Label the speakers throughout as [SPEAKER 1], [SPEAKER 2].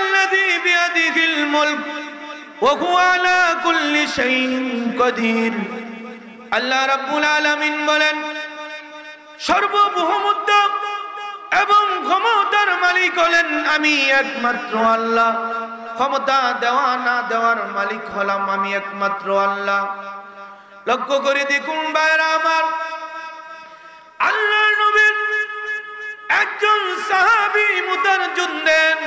[SPEAKER 1] তাবারাকাল্লাযী বিয়াদিহিল মুলক ওয়া হুয়া আলা কুল্লি শাইইন কাদির। আল্লাহ রাব্বুল আলামিন বলেন, সর্বভৌমত্ব এবং ক্ষমতার মালিক হলেন আমি একমাত্র আল্লাহ। ক্ষমতা দেওয়া না দেওয়ার মালিক হলাম আমি একমাত্র আল্লাহ। লক্ষ্য করে দেখুন ভাইরা আমার, আল্লাহর নবীর একজন সাহাবী মুতার যুদ্ধেন।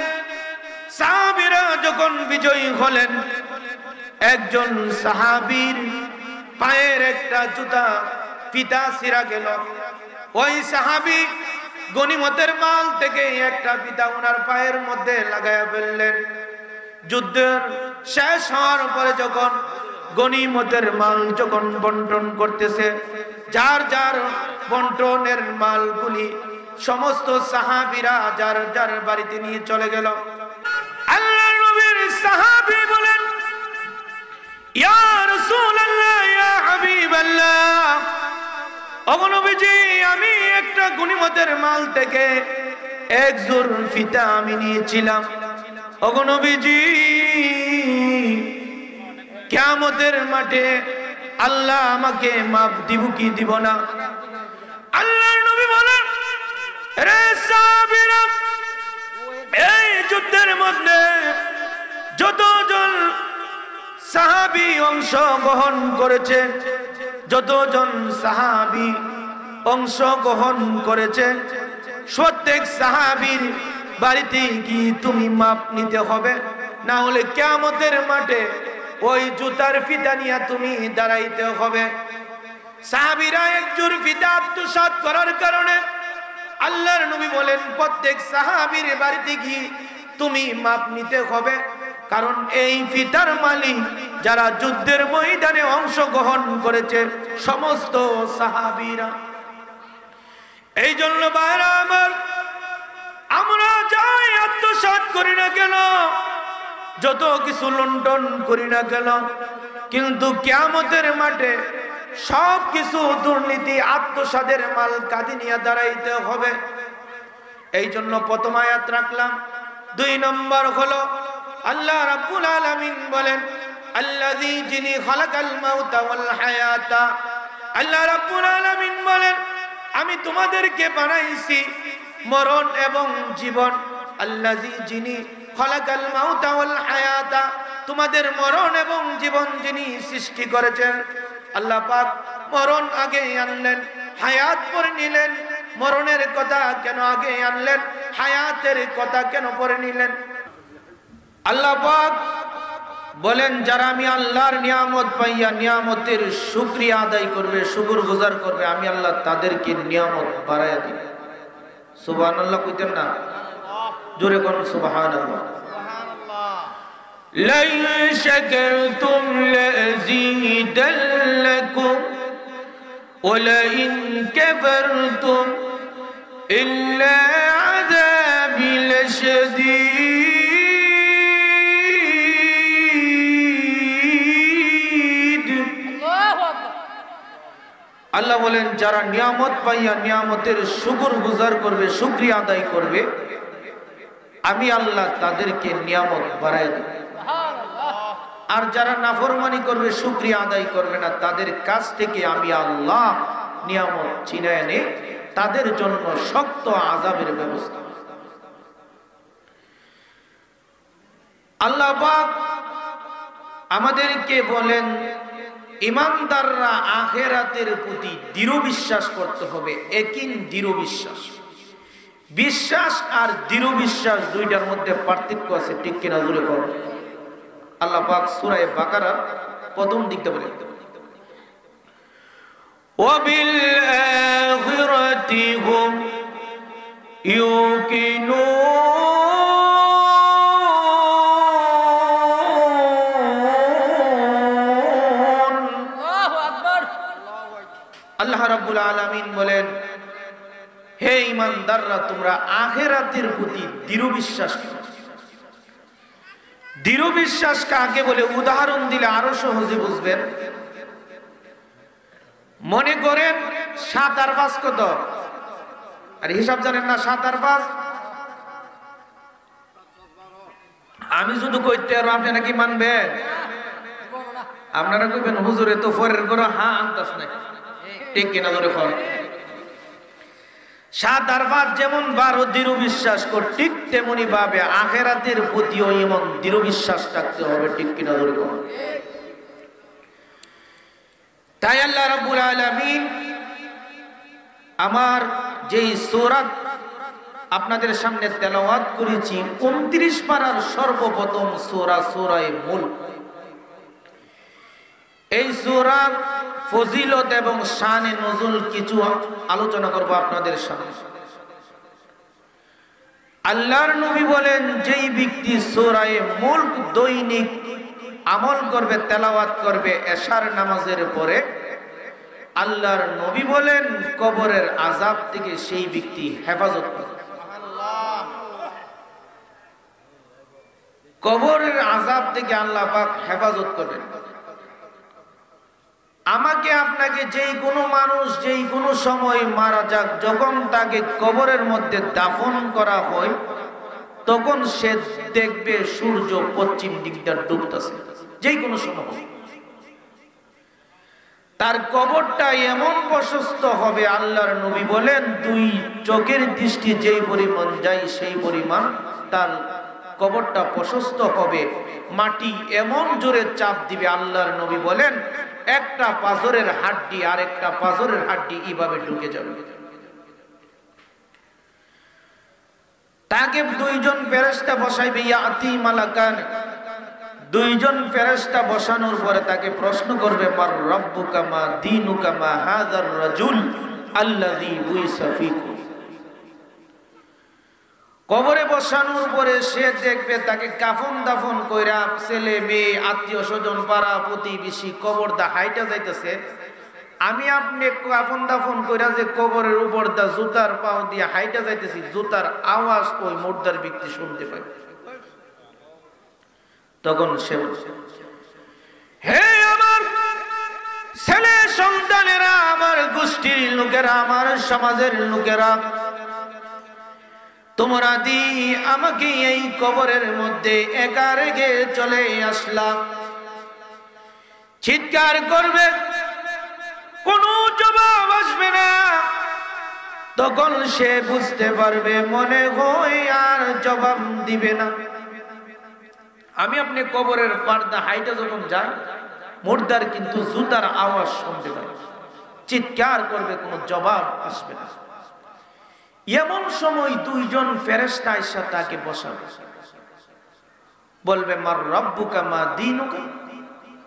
[SPEAKER 1] সাহাবীরা যখন বিজয়ী হলেন, একজন সাহাবীর পায়ের একটা জুতা ফিতা ছিঁড়া গেল। ওই সাহাবী গনিমতের মাল থেকে একটা ফিতা ওনার পায়ের মধ্যে লাগায়া ফেললেন। যুদ্ধের শেষ হওয়ার পরে যখন গনিমতের মাল যখন বন্টন করতেছে, যার যার বন্টনের মালগুলি সমস্ত সাহাবীরা যার যার বাড়িতে নিয়ে চলে গেল। আল্লাহর নবীর সাহাবী বলেন, ইয়া রাসূলুল্লাহ, ইয়া হাবিবাল্লাহ, ওগো নবীজি, আমি একটা গনিমতের মাল থেকে এক জোড় ফিতা আমি নিয়েছিলাম। ওগো নবীজি, কিয়ামতের মাঠে আল্লাহ আমাকে মাফ দিব কি দিব না? আল্লাহর নবী বলেন, রে সাহাবীরা, এই যুদ্ধের মধ্যে যতজন সাহাবী অংশগ্রহণ করেছে, যতজন সাহাবী অংশগ্রহণ করেছে, প্রত্যেক সাহাবীর বাড়িতে কি তুমি মাপ নিতে হবে, না হলে কিয়ামতের মাঠে ওই জুতার ফিতা নিয়ে তুমি দাঁড়াইতে হবে। সাহাবীরা একজোর ফিতা আত্মসাৎ করার কারণে আল্লাহর নবী বলেন, প্রত্যেক সাহাবীর বাড়িতে কি তুমি মাপ নিতে হবে, কারণ এই ফিতার মালিক যারা যুদ্ধের ময়দানে অংশগ্রহণ করেছে সমস্ত সাহাবীরা। এই জন্য ভাইরা আমার, আমরা যাই আত্মসাৎ করি না কেন, যত কিছু লুণ্ঠন করি না কেন, কিন্তু কিয়ামতের মাঠে সব কিছু দুর্নীতি আত্মসাদের মাল কাঁধে নিয়ে দাঁড়াইতে হবে। এই জন্য প্রথম আয়াত রাখলাম। 2 নম্বর হলো আল্লাহ রাব্বুল আলামিন বলেন, আল্লাযী যিনি খালাকাল মাউতা ওয়াল হায়াতা। আল্লাহ রাব্বুল আলামিন বলেন, আমি তোমাদেরকে বানাইছি মরণ এবং জীবন। আল্লাযী যিনি খালাকাল মাউতা ওয়াল হায়াতা, তোমাদের মরণ এবং জীবন যিনি সৃষ্টি করেছেন। আল্লাহ পাক মরণ আগে আনলেন, হায়াত পরে নিলেন। মরণের কথা কেন আগে আনলেন, হায়াতের কথা কেন পরে নিলেন? আল্লাহ পাক বলেন, যারা আমি আল্লাহর নিয়ামত পাইয়া নিয়ামতের শুকরিয়া আদায় করবে, শুকরগুজার করবে, আমি আল্লাহ তাদেরকে নিয়ামত বাড়াইয়া দিই। সুবহানাল্লাহ কইতেন না? জোরে কোন সুবহানাল্লাহ। লাইন শাকারতুম লাযীদান্নাকুম ওয়া লাইন কাফারতুম ইল্লা আযাবি লাশাদীদ। আল্লাহ বলেন, যারা নিয়ামত পাইয়া নিয়ামতের শুকরগুজার করবে, শুকরিয়া আদায় করবে, আমি আল্লাহ তাদেরকে নিয়ামত বাড়ায় দেব। আর যারা নাফরমানি করবে, শুকরিয়া আদায় করবে না, তাদের কাছ থেকে আমি আল্লাহ নিয়ামত ছিনিয়ে এনে তাদের জন্য শক্ত আযাবের ব্যবস্থা। আল্লাহ পাক আমাদেরকে বলেন, ঈমানদাররা আখিরাতের প্রতি দৃঢ় বিশ্বাস করতে হবে। একই দৃঢ় বিশ্বাস। বিশ্বাস আর দৃঢ় বিশ্বাস দুইটার মধ্যে পার্থক্য আছে, ঠিক কিনা জোরে করো। আল্লাহ পাক সূরা বাকারার প্রথম দিকটা বলেন, ওয়াবিল আখিরাতি হুম ইউকিনুন। আল্লাহু আকবার। আল্লাহ রাব্বুল আলামিন বলেন, হে ঈমানদাররা, তোমরা আখিরাতের প্রতি দৃঢ় বিশ্বাস করো। দৃঢ় বিশ্বাস কাকে বলে উদাহরণ দিলে আরো সহজে বুঝবেন। মনে করেন 7 আর 5 কত? আর হিসাব জানেন না? 7 আর 5 আমি শুধু কইতে আর আপনারা কি মানবেন? আপনারা কইবেন হুজুরে তো ফরের করে হ্যাঁ আনতাস না, ঠিক কিনা ধরে ফর। সাত আর পাঁচ যেমন 12 দৃঢ় বিশ্বাস কর, ঠিক তেমনি ভাবে আখিরাতের প্রতিও এমন দৃঢ় বিশ্বাস রাখতে হবে, ঠিক কিনা ধরে ফর। তাই আল্লাহ রাব্বুল আলামিন আমার যেই সূরা আপনাদের সামনে তেলাওয়াত করেছি 29 পারার সর্বপ্রথম সূরা সূরা মুলক। এই সূরার ফজিলত এবং শানে নজুল কিছু আলোচনা করব আপনাদের সামনে। আল্লাহর নবী বলেন, যেই ব্যক্তি সূরা মুলক দৈনিক আমল করবে, তেলাওয়াত করবে এশার নামাজের পরে, আল্লাহর নবী বলেন কবরের আযাব থেকে সেই ব্যক্তি হেফাজত পাবে। কবরের আযাব থেকে আল্লাহ পাক হেফাজত করবেন। আমাকে আপনাকে যেই কোনো মানুষ যেই কোনো সময় মারা যাক, যখন তাকে কবরের মধ্যে দাফন করা হয় তখন সে দেখবে সূর্য পশ্চিম দিকটা ডুবতেছে, যেই কোনো সময়। তার কবরটা এমন প্রশস্ত হবে, আল্লাহর নবী বলেন 2 চোখের দৃষ্টি যেই পরিমাণ যায় সেই পরিমাণ তার কবরটা প্রশস্ত হবে। মাটি এমন জোরে চাপ দিবে, আল্লাহর নবী বলেন একটা পাথরের হাড্ডি আর একটা পাথরের হাড্ডি এইভাবে ঢুকে যাবে। তাকে 2 জন ফেরেশতা বসাইবে, ইয়াতি মালাকান। 2 জন ফেরেশতা বসানোর পরে তাকে প্রশ্ন করবে, মার রাব্বুকা মা দীনুকা মা হাযার রাজুল আল্লাযী বুইসা ফীকুম। কবরে বসানোর পরে সে দেখবে তাকে কাফন দাফন কইরা ছেলে মেয়ে আত্মীয় স্বজন পাড়া প্রতিবেশী কবর দা হাইটা যাইতেছে। আমি আপনি কাফন দাফন কইরা যে কবরের উপর দা জুতার পাও দিয়ে হাইটা যাইতেছি, জুতার আওয়াজ ওই মুর্দার ব্যক্তি শুনতে পায়। তখন সে বলছে, হে আমার ছেলে সন্তানেরা, আমার গোষ্ঠীর লোকেরা, আমার সমাজের লোকেরা, তোমরা দি আমাকে এই কবরের মধ্যে একা রেখে চলে আসলাম। চিৎকার করবে, কোনো জবাব আসবে না। তখন সে বুঝতে পারবে, মনে হয় আর জবাব দিবে না। আমি আপনি কবরের পর্দা হাইটা যখন যাই, মুর্দার কিন্তু জুতার আওয়াজ শুনতে পাই, চিৎকার করবে, কোনো জবাব আসবে না। এমন সময় 2 জন ফেরেশতা এসে তাকে বসাবে, বলবে মার রাব্বুকা মা দীনুকা।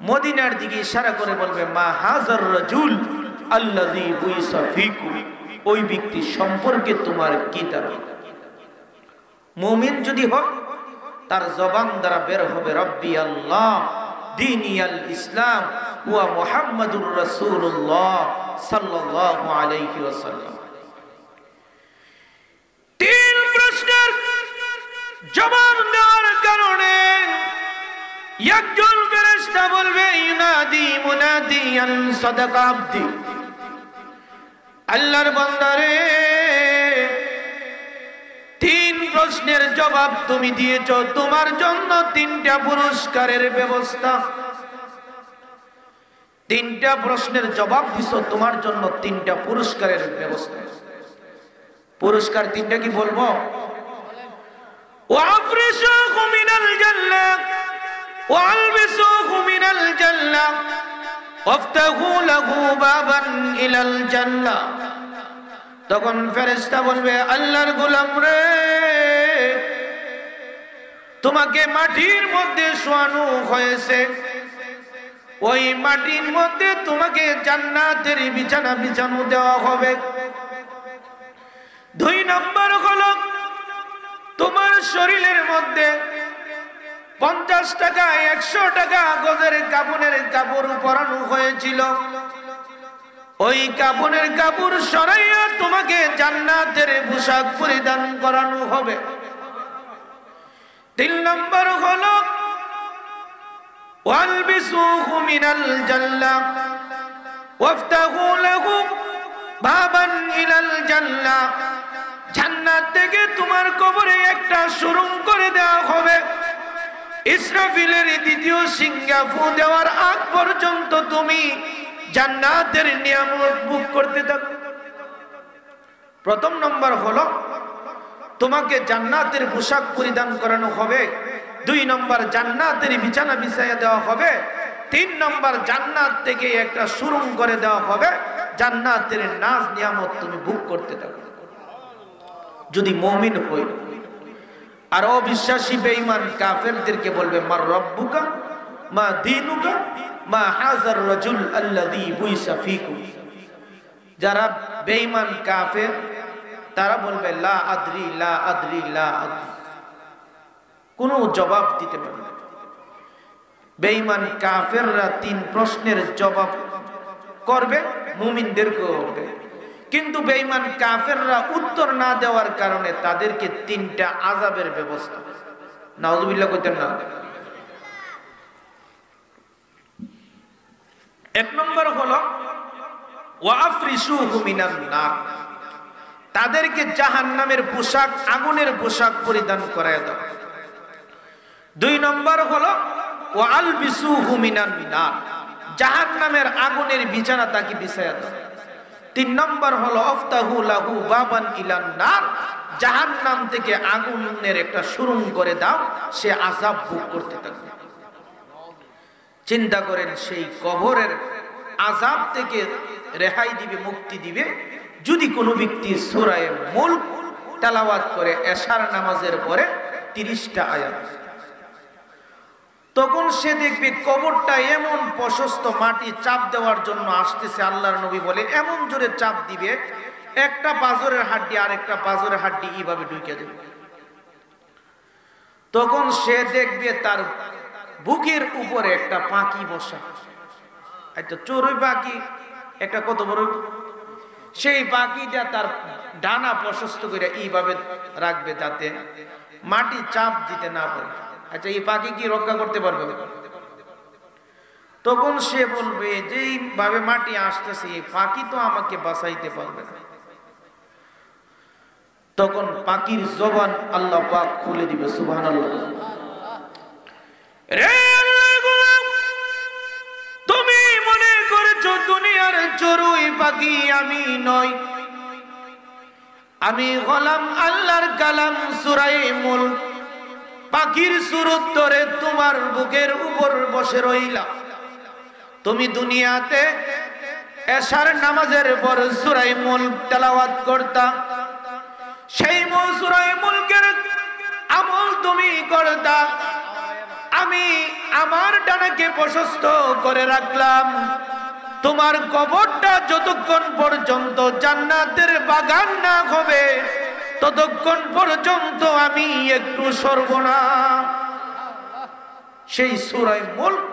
[SPEAKER 1] মদিনার দিকে ইশারা করে বলবে, মা হাযার রাজুল আল্লাযী বুইসা ফীকুম। ওই ব্যক্তি সম্পর্কে তোমার কি ধারণা? মুমিন যদি হয় তার জবান দ্বারা বের হবে, রব্বি আল্লাহ দীনিয়াল ইসলাম ওয়া মুহাম্মাদুর রাসূলুল্লাহ সাল্লাল্লাহু আলাইহি ওয়াসাল্লাম। 3 প্রশ্নের জবাব দেওয়ার কারণে একজন ফেরেশতা বলবে, ইউনাদি মুনাদিয়ান সাদাকা আবদি। আল্লাহর বান্দারে, 3 প্রশ্নের জবাব তুমি দিয়েছ, তোমার জন্য 3টা পুরস্কারের ব্যবস্থা। 3টা প্রশ্নের জবাব দিছ, তোমার জন্য 3টা পুরস্কারের ব্যবস্থা। পুরস্কার 3টা কি বলবো? ওয়াফরিশুহু মিনাল জান্নাহ ওয়ালবিসুহু মিনাল জান্নাহ ওয়াফতাহু লাহু বাবান ইলাল জান্নাহ। তখন ফেরেশতা বলবে, আল্লাহর গোলাম রে, তোমাকে মাটির মধ্যে শোয়ানো হয়েছে, ওই মাটির মধ্যে তোমাকে জান্নাতের বিছানা বিছানো দেওয়া হবে। 2 নম্বর হলো, তোমার শরীরের মধ্যে 50 টাকা 100 টাকা গজের কাপড়ের কাপড় পরানো হয়েছিল, ওই কাপড়ের কাপড় সরাইয়া তোমাকে জান্নাতের পোশাক পরিধান করানো হবে। 3 নম্বর হলো, ওয়ালবিসুহু মিনাল জান্নাহ ওয়াফতাহু লাহু বাবান ইলাল জান্নাহ। জান্নাত থেকে তোমার কবরে একটা সুড়ঙ্গ করে দেওয়া হবে, ইসরাফিলের দ্বিতীয় সিংহা ফু দেওয়ার আগ পর্যন্ত তুমি জান্নাতের নিয়ামত ভোগ করতে থাকো। প্রথম নম্বর হলো তোমাকে জান্নাতের পোশাক পরিধান করানো হবে। 2 নম্বর জান্নাতের বিছানা বিছাইয়া দেওয়া হবে। 3 নম্বর জান্নাত থেকে একটা সুরুং করে দেওয়া হবে। জান্নাতের নাজ নিয়ামত তুমি ভোগ করতে থাকো যদি মুমিন হই। আর অবিশ্বাসী বেঈমান কাফেরদেরকে বলবে মার রব্বুকা মা দীনুকা মা হাযার রাজুল আল্লাযী বুইসা ফীকুম। যারা বেঈমান কাফের তারা বলবে লা আদরি লা আদরি লা আদরি, কোনো জবাব দিতে পারবে না। বেঈমান কাফেররা 3 প্রশ্নের জবাব করবে, মুমিনদেরকেও করবে, কিন্তু বেঈমান কাফেররা উত্তর না দেওয়ার কারণে তাদেরকে 3টা আযাবের ব্যবস্থা। নাউযুবিল্লাহ কইতেন না। 1 নম্বর হলো ওয়া আফরিশুহু মিনান নার, তাদেরকে জাহান্নামের পোশাক, আগুনের পোশাক পরিধান করায় দাও। 2 নম্বর হলো ওয়া আলবিসুহু মিনান নার, জাহান্নামের আগুনের বিছানা তাকে বিছায়া দাও। 3 নম্বর হলো আফতাহু লাহু বাবান ইলান নার, জাহান্নাম থেকে আগুনের একটা সুরুং করে দাও, সে আযাব ভোগ করতে থাকবে। চিন্তা করেন, সেই কবরের আযাব থেকে রেহাই দিবে, মুক্তি দিবে যদি কোনো ব্যক্তি সূরা মুলক তেলাওয়াত করে এশার নামাজের পরে 30টা আয়াত। তখন সে দেখবে কবরটা এমন প্রশস্ত, মাটি চাপ দেওয়ার জন্য আসতেছে। আল্লাহর নবী বলে এমন জোরে চাপ দিবে, একটা পাঁজরের হাড্ডি আর একটা পাঁজরের হাড্ডি এইভাবে ঢুকে যাবে। তখন সে দেখবে তার বুকের উপরে একটা পাখি বসা, একটা চড়ুই পাখি, একটা কত বড়, সেই পাখিটা তার ডানা প্রশস্ত করে এইভাবে রাখবে যাতে মাটি চাপ দিতে না পারে। আচ্ছা, এই পাখি কি রক্ষা করতে পারবে? তখন সে বলবে যেইভাবে মাটি আসতেছে এই পাখি তো আমাকে বাঁচাইতে পারবে না। তখন পাখির জবান আল্লাহ পাক খুলে দিবে। সুবহানাল্লাহ। রে আল্লাহ, তুমি মনে করেছো দুনিয়ার চড়ুই পাখি আমি নই, আমি গোলাম আল্লাহর কালাম সূরা মুলক পাখির সুরত ধরে তোমার বুকের উপর বসে রইলাম। তুমি দুনিয়াতে এশার নামাজের পর সূরা মুলক তেলাওয়াত করতা, সেই সূরা মুলকের আমল তুমি করতা। আমি আমার ডানাকে প্রশস্ত করে রাখলাম, তোমার কবরটা যতক্ষণ পর্যন্ত জান্নাতের বাগান না হবে ততক্ষণ পর্যন্ত আমি একটু সরব না। সেই সূরা মুলক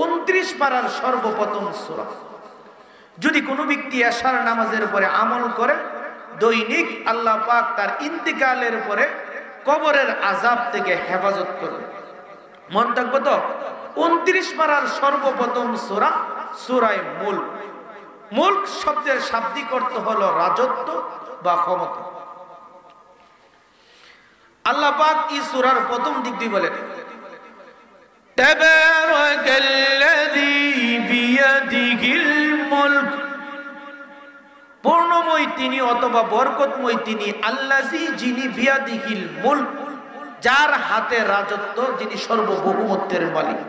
[SPEAKER 1] 29 পারার সর্বপ্রথম সূরা। যদি কোনো ব্যক্তি এশার নামাজের পরে আমল করে, দৈনিক আল্লাহ পাক তার ইন্তিকালের পরে কবরের আযাব থেকে হেফাজত করবে। মন থাকবে তো? 29 পারার সর্বপ্রথম সূরা সূরা মুলক। মুলক শব্দের শাব্দিক অর্থ হলো রাজত্ব বা ক্ষমতা। আল্লাহ পাক এই সূরার প্রথম দিক দিয়ে বলেন তাবারাকাল্লাযী বিয়াদিহিল মুলক, পূর্ণময় তিনি অথবা বরকতময় তিনি, আল্লাযী যিনি, বিয়াদিহিল মুলক যার হাতে রাজত্ব, যিনি সর্বভৌমত্বের মালিক,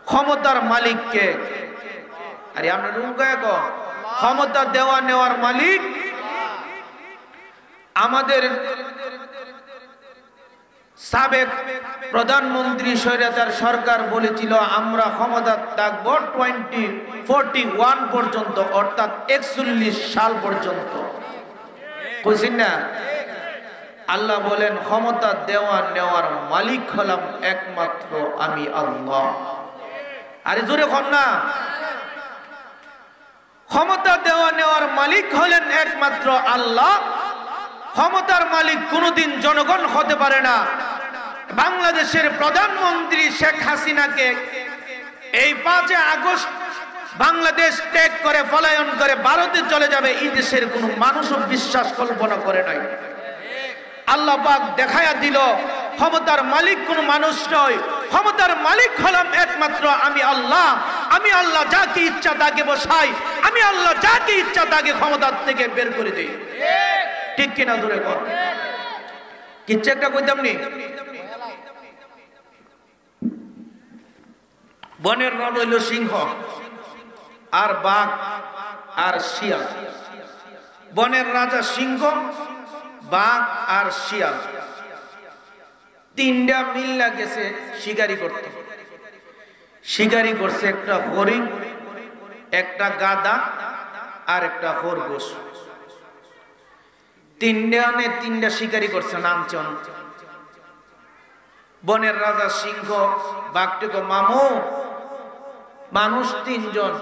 [SPEAKER 1] ক্ষমতার মালিক কে? আরে আমরা রুমগায় কো ক্ষমতা দেওয়া নেওয়ার মালিক। আমাদের সাবেক প্রধানমন্ত্রী স্বৈরাচার সরকার বলেছিল আমরা ক্ষমতা থাকবো 2041 পর্যন্ত, অর্থাৎ 41 সাল পর্যন্ত। বুঝছেন না? আল্লাহ বলেন ক্ষমতা দেওয়া নেওয়ার মালিক হলাম একমাত্র আমি আল্লাহ। আরে জোরে কর না। ক্ষমতা দেওয়া নেওয়ার মালিক হলেন একমাত্র আল্লাহ। ক্ষমতার মালিক কোনোদিন জনগণ হতে পারে না। বাংলাদেশের প্রধানমন্ত্রী শেখ হাসিনাকে এই 5 আগস্ট বাংলাদেশ ত্যাগ করে পলায়ন করে ভারতে চলে যাবে, এই দেশের কোনো মানুষও বিশ্বাস কল্পনা করে নাই। আল্লাহ পাক দেখায়া দিল ক্ষমতার মালিক কোন মানুষ নয়, ক্ষমতার মালিক হলাম একমাত্র আমি আল্লাহ। আমি আল্লাহ যাকে ইচ্ছা তাকে বসাই, আমি আল্লাহ যাকে ইচ্ছা তাকে ক্ষমতার থেকে বের করে দিই। ঠিক কিনা ধরে কর? কিচ্ছু একটা কইতাম নি, বনের রব হইল সিংহ আর বাঘ আর শিয়াল। বনের রাজা সিংহ, বাঘ আর শিয়াল তিনটা মিল্লা গেছে শিকারি করতে। শিকারি করছে একটা হরিণ, একটা গাধা আর একটা খরগোশ। তিনটা শিকারি করছে নামচন। বনের রাজা সিংহ বাঘটিকে মামু মানুষ তিনজন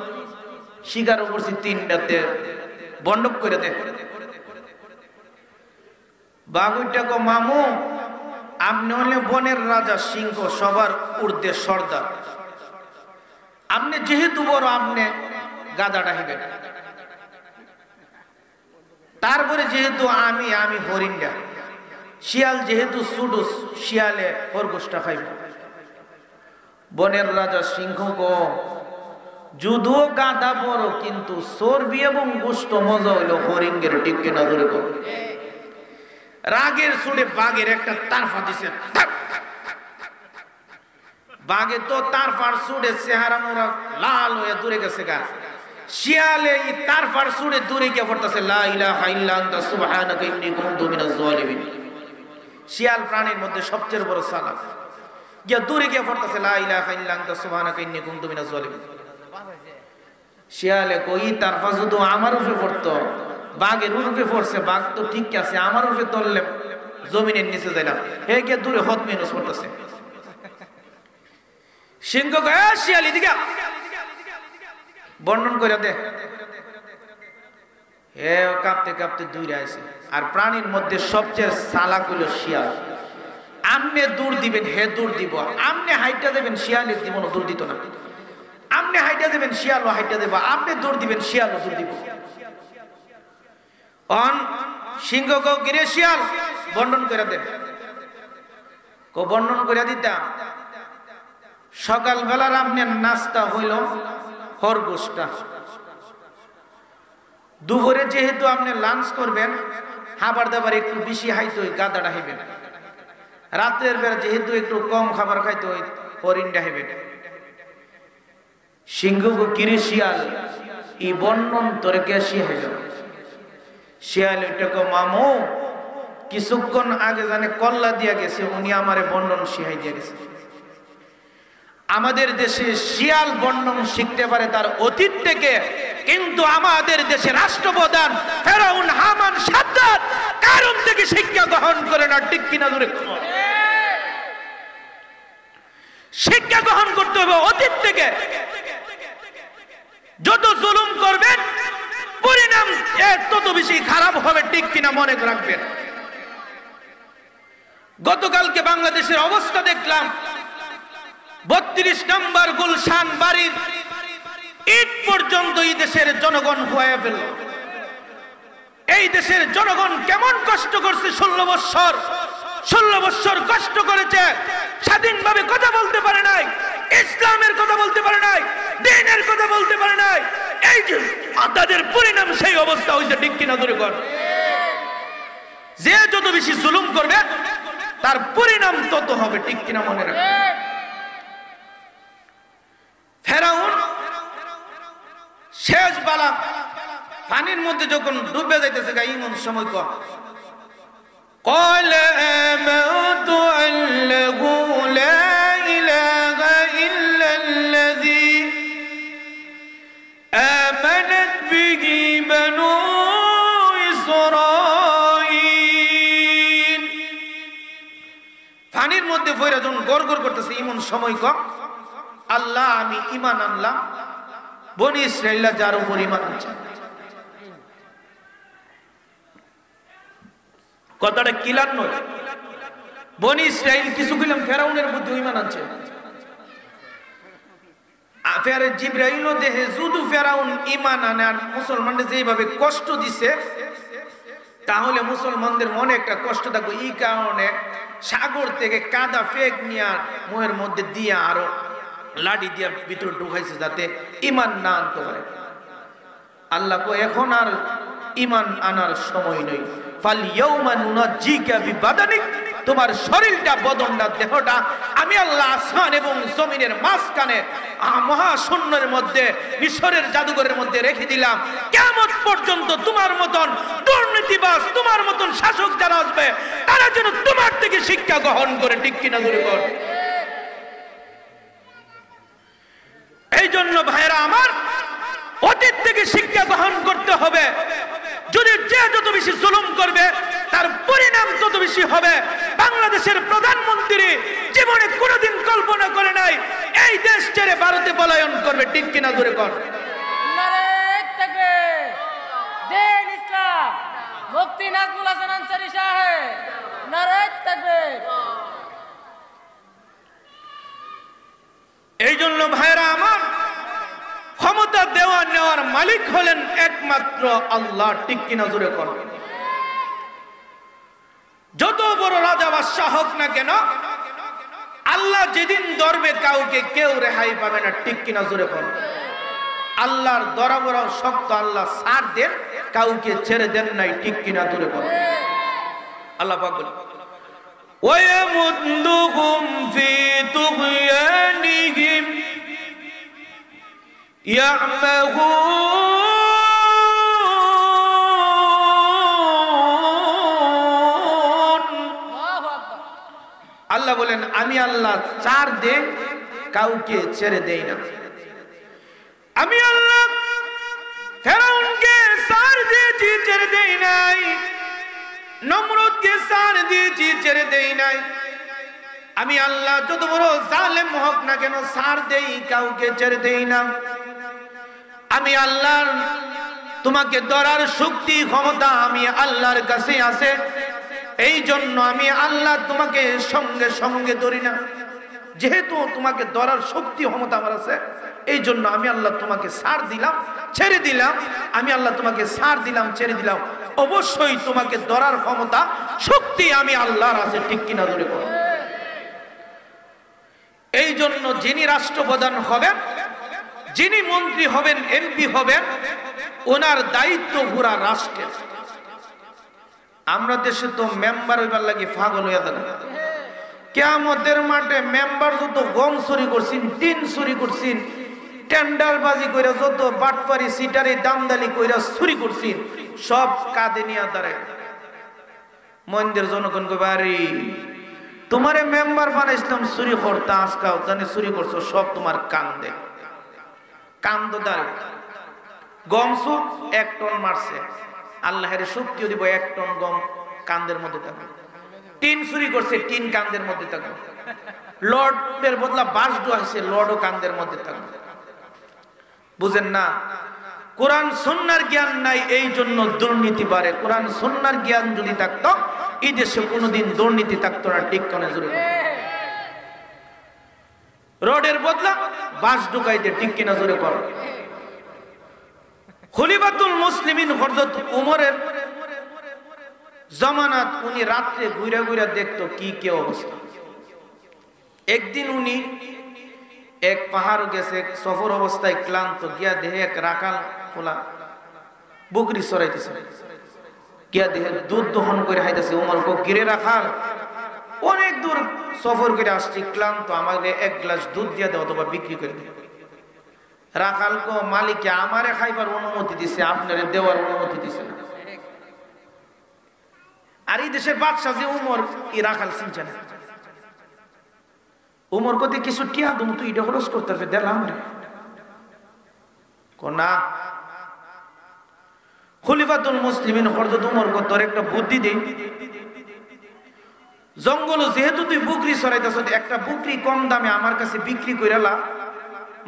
[SPEAKER 1] শিকার করছি, তিনটাতে বন্ডক করে দে। বাঘটাকে মামু আপনি হলে বনের রাজা সিংহ, সবার ঊর্ধ্বে সর্দার, আপনি যেহেতু বড় আপনি গাদাটা হিবেন, তারপরে যেহেতু আমি হরিণটা, শিয়াল যেহেতু সুডুস শিয়ালে খরগোশটা খাইবে। বনের রাজা সিংহ গো যদিও গাদা বড় কিন্তু চর্বি এবং গোশত মজা হইল হরিণের। ঠিক কিনা ধরে কর? রাগের সুরে বাঘের একটা তারফা দিছে, বাঘে তো তারফার সুরে চেহারা মোরা লাল হয়ে দূরে গেছে গা। শিয়ালে এই তারফার সুরে দূরে গিয়ে পড়তেছে লা ইলাহা ইল্লা আনতা সুবহানাকা ইন্নী কুনতু মিনাজ জালিমিন। শিয়াল প্রাণীর মধ্যে সবচেয়ে বড় সালাক, গিয়া দূরে গিয়ে পড়তেছে লা ইলাহা ইল্লা আনতা সুবহানাকা ইন্নী কুনতু মিনাজ জালিমিন। শিয়ালে কই তারফা শুধু আমার উপরে পড়তো, বাঘের উপরে পড়ছে, বাঘ তো ঠিক আছে, আমার উপরে তললে জমিনের নিচে যায় না, হে গিয়ে দূরে হত মেনুস পড়তেছে। সিংহ কয় শিয়াল এদিকে বর্ণন করে দে। হে কাঁপতে কাঁপতে দূরে আছে। আর প্রাণীর মধ্যে সবচেয়ে চালাক হইল শিয়াল। আমনে দূর দিবেন হে দূর দিব, আমনে হাইটা দেবেন শিয়ালের জীবনও দূর দিত না, আমনে হাইটা দেবেন শিয়ালও হাইটা দেব, আপনি দূর দিবেন শিয়ালও দূর দিব। অন সিংহ কো গিরে শিয়াল বর্ণন করে দে। কো বর্ণন করে দিতাম, সকালবেলার আপনার নাস্তা হইল খরগোশটা, দুপুরে যেহেতু আপনি লাঞ্চ করবেন খাবার দাবার একটু বেশি খাইতে হয় গাদাটা খাইবেন, রাতের বেলা যেহেতু একটু কম খাবার খাইতে হয় হরিণটা খাইবেন। সিংহ কিরে শিয়াল এই বর্ণন তোরে কে শিখাইল? শিয়াল এটাকে মামু কিছুক্ষণ আগে জানে কল্লা দিয়া গেছে, উনি আমারে বর্ণন শিখাই দিয়ে গেছে। আমাদের দেশে শিয়াল বর্ণন শিখতে পারে তার অতীত থেকে, কিন্তু আমাদের দেশে রাষ্ট্রপ্রধান ফেরাউন হামান সাদ্দাত কারণ থেকে শিক্ষা গ্রহণ করে না। ঠিক কিনা ধরে শিক্ষা গ্রহণ করতে হবে অতীত থেকে। যত জুলুম করবেন পরিণাম তত বেশি খারাপ হবে। ঠিক কিনা মনে রাখবেন। গতকালকে বাংলাদেশের অবস্থা দেখলাম, 32 নম্বর গুলশান বাড়ির ইট পর্যন্ত এই দেশের জনগণ হয়ে ফেল। এই দেশের জনগণ কেমন কষ্ট করছে, 16 বছর কষ্ট করেছে, স্বাধীনভাবে কথা বলতে পারে নাই, ইসলামের কথা বলতে পারে নাই, দ্বীনের কথা বলতে পারে নাই। এই যে তাদের পরিণাম সেই অবস্থা হয়েছে। ঠিক কিনা ধরে কর? যে যত বেশি জুলুম করবে তার পরিণাম তত হবে। ঠিক কিনা মনে রাখবে। ফেরাউন শেষ বালা পানির মধ্যে যখন ডুবে যাইতেছে গা, এমন সময় قال آمنت أن له لا إله إلا الذي آمنت به بنو إسرائيل। পানির মধ্যে পড়ে যখন গড়গড় করতেছে এমন সময় আল্লাহ আমি ঈমান আনলাম বনি ইসরাঈলরা যার উপর ঈমান আনছে। কথাটা কিলার নয়, বনি ইসরাঈল কিছু কইলাম ফেরাউনের মধ্যে ঈমান আনছে। ফেরে জিবরাইলও দেহে যদু ফেরাউন ঈমান আনে আর মুসলমানদের যেভাবে কষ্ট দিছে তাহলে মুসলমানদের মনে একটা কষ্ট থাকবে। এই কারণে সাগর থেকে কাদা ফেক নিয়ে মুহের মধ্যে দিয়ে আরো লাঠি দিয়ে ভিতরে ঢুকাইছে যাতে ইমান না আনতে পারে। আল্লাহ কো এখন আর ইমান আনার সময় নেই। ফাল ইয়াউমা নুনাজ্জিকা বিবাদানিক, তোমার শরীরটা, বদনটা, দেহটা আমি আল্লাহ আসমান এবং জমিনের মাঝখানে মহাশূন্যের মধ্যে মিশরের জাদুঘরের মধ্যে রেখে দিলাম। কিয়ামত পর্যন্ত তোমার মতন দুর্নীতিবাজ, তোমার মতন শাসক যারা আসবে তারা যেন তোমার থেকে শিক্ষা গ্রহণ করে। ঠিক কিনা জোরে বল। এই জন্য ভাইরা আমার, অতীত থেকে শিক্ষা গ্রহণ করতে হবে। যদি যে যত বেশি জুলুম করবে তার পরিণাম তত বেশি হবে। বাংলাদেশের প্রধানমন্ত্রী জীবনে কোনোদিন কল্পনা করে নাই এই দেশ ছেড়ে ভারতে পলায়ন করবে। ঠিক কিনা জোরে কর।
[SPEAKER 2] নারে তাকবীর, দিন ইসলাম, মুফতি নাজমুল হাসান আনসারী সাহেব, নারে তাকবীর।
[SPEAKER 1] এই জন্য ভাইরা আমার, ক্ষমতা দেওয়া নেওয়ার মালিক হলেন একমাত্র আল্লাহ। ঠিক কিনা জোরে কর। যত বড় রাজা বাদশাহ হোক না কেন, আল্লাহ যেদিন ধরবে কাউকে কেউ রেহাই পাবে না। ঠিক কিনা জোরে কর। আল্লাহর ধরা বড় শক্ত, আল্লাহ ছাড় দেন, কাউকে ছেড়ে দেন নাই। ঠিক কিনা জোরে কর। আল্লাহ পাক বলেন ওয়ায়ামুদুহুম ফি তুগয়ানিহিম ইয়ামাহুন। আল্লাহ বলেন আমি আল্লাহ ছাড় দে, কাউকে ছেড়ে দেই না। আমি আল্লাহ ফেরাউনকে ছাড় দিয়েছি, ছেড়ে দেই নাই। নমরুদকে ছাড় দিয়েছি, ছেড়ে দেই নাই। আমি আল্লাহ যত বড় জালেম হোক না কেন ছাড় দেই, কাউকে ছেড়ে দেই না। আমি আল্লাহর তোমাকে ধরার শক্তি ক্ষমতা আমি আল্লাহর কাছে আছে। এই জন্য আমি আল্লাহ তোমাকে সঙ্গে সঙ্গে ধরি না। যেহেতু তোমাকে ধরার শক্তি ক্ষমতা আমার আছে, এই জন্য আমি আল্লাহ তোমাকে ছাড় দিলাম, ছেড়ে দিলাম। আমি আল্লাহ তোমাকে ছাড় দিলাম, ছেড়ে দিলাম। অবশ্যই তোমাকে ধরার ক্ষমতা শক্তি আমি আল্লাহর আছে। ঠিক কিনা ধরে বলো। এই জন্য যিনি রাষ্ট্রপ্রধান হবেন, যিনি মন্ত্রী হবেন, এমপি হবেন, ওনার দায়িত্ব পুরা রাষ্ট্রের। আমরা দেশে তো মেম্বার হইবার লাগে পাগল হইয়া যাবে। কিয়ামতের মাঠে মেম্বার যত গম চুরি করছেন, টিন চুরি করছেন, টেন্ডারবাজি কইরা যত বাটপারি সিটারি দামদালি কইরা চুরি করছেন, সব কাঁধে নিয়ে দাঁড়ায়। মন্দির জনগণ কইবে আরে তোমারে মেম্বার বানাইছিলাম চুরি করতে, আজকাল জানি চুরি করছো, সব তোমার কান্দে। কান্দ দাঁড়ায়। গম সুপ 1 টন মারছে, আল্লাহের শক্তিও দিব 1 টন গম কান্দের মধ্যে থাকবে। টিন চুরি করছে, টিন কান্দের মধ্যে থাকবে। লর্ডের বদলা বাস ডুয়াইছে, লর্ডও কান্দের মধ্যে থাকবে। বুঝেন না? কোরআন সুন্নাহর জ্ঞান নাই, এই জন্য দুর্নীতি বাড়ে। কোরআন সুন্নাহর জ্ঞান যদি থাকতো, এই দেশে কোনোদিন দুর্নীতি থাকতো না। ঠিক কেন জোরে রোডের বদলা বাস ঢুকাইতে। ঠিক কিনা জোরে কর। খলিফাতুল মুসলিমিন হযরত উমরের জামানাত উনি রাত্রে ঘুরে ঘুরে দেখতো কি কি অবস্থা। একদিন উনি এক পাহাড় গেছে, সফর অবস্থায় ক্লান্ত, গিয়া দেহে এক রাখাল ফোলা বকরি চড়াইতেছে, গিয়া দেহে দুধ দহন করে হাইতেছে। উমর কো গিরে রাখাল, অনেক দূর সফর করে আসছি, ক্লান্ত, আমাকে 1 গ্লাস দুধ দিয়ে দাও অথবা বিক্রি করে দিও। রাখাল কো মালিকে আমারে খাইবার অনুমতি দিছে, আপনারে দেওয়ার অনুমতি দিছে না। আর এই দেশের বাদশা যে উমর, এই রাখাল চিনছে না। উমর কতে কিছু টিয়া তুমি তুই এটা খরচ করতে পারবে, দিলাম না। খলিফাতুল মুসলিমিন হযরত উমর কো তোর একটা বুদ্ধি দেই, জঙ্গল যেহেতু তুই বকরি চড়াইতেছ, একটা বকরি কম দামে আমার কাছে বিক্রি কইরালা,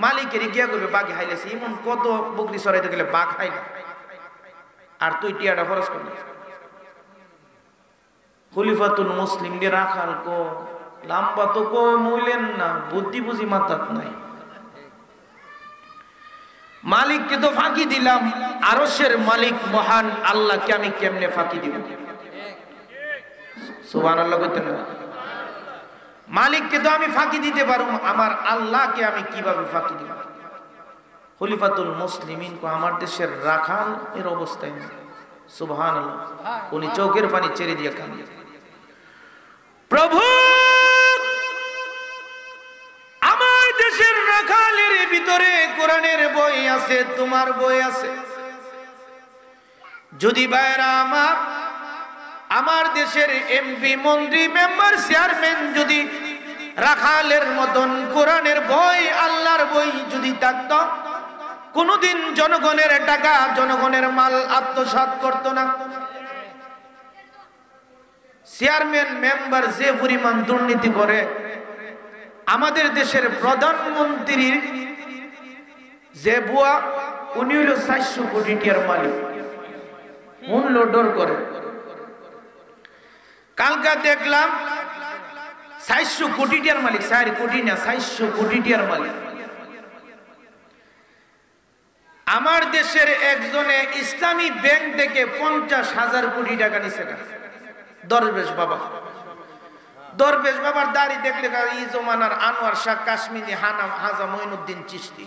[SPEAKER 1] মালিকের গিয়া করবে বাঘে হাইলেছে। এমন কত বকরি চড়াইতে গেলে বাঘ হাইলে, আর তুই টিয়াটা খরচ করবি। খলিফাতুল মুসলিম দিয়ে রাখাল কো লাম্বা তো কই মইলেন না, বুদ্ধি বুঝি মাথাত নাই। মালিককে তো ফাঁকি দিলাম, আরশের মালিক মহান আল্লাহকে আমি কেমনে ফাঁকি দিব? সুবহানাল্লাহ কইতেন না? মালিককে তো আমি ফাঁকি দিতে পারবো, আমার আল্লাহকে আমি কিভাবে ফাঁকি দিব? খলিফাতুল মুসলিমিন কো আমার দেশের রাখাল এর অবস্থায় নেই। সুবহানাল্লাহ, উনি চোখের পানি ছেড়ে দিয়ে কাঁদে, প্রভু আমার দেশের রাখালের ভিতরে কোরআনের বই আছে, তোমার বই আছে। যদি ভাইরা আমার দেশের এমপি মন্ত্রী মেম্বার চেয়ারম্যান যদি রাখালের মতন কোরআনের বই আল্লাহর বই যদি থাকতো, কোনদিন জনগণের টাকা জনগণের মাল আত্মসাৎ করতো না। চেয়ারম্যান মেম্বার যে পরিমাণ দুর্নীতি করে, আমাদের দেশের প্রধানমন্ত্রীর যে বুয়া উনি হলো 400 কোটি টাকার মালিক, মূল্য ডর করে। কালকা দেখলাম 400 কোটি টাকার মালিক, 4 কোটি না 400 কোটি টাকার মালিক। আমার দেশের একজনে ইসলামী ব্যাংক থেকে 50,000 কোটি টাকা নিছে। দরবেশ বাবা, দরবেশ বাবার দাড়ি দেখলে এই জমানার আনোয়ার শাহ কাশ্মীরি হাজা মঈনুদ্দিন চিশতি।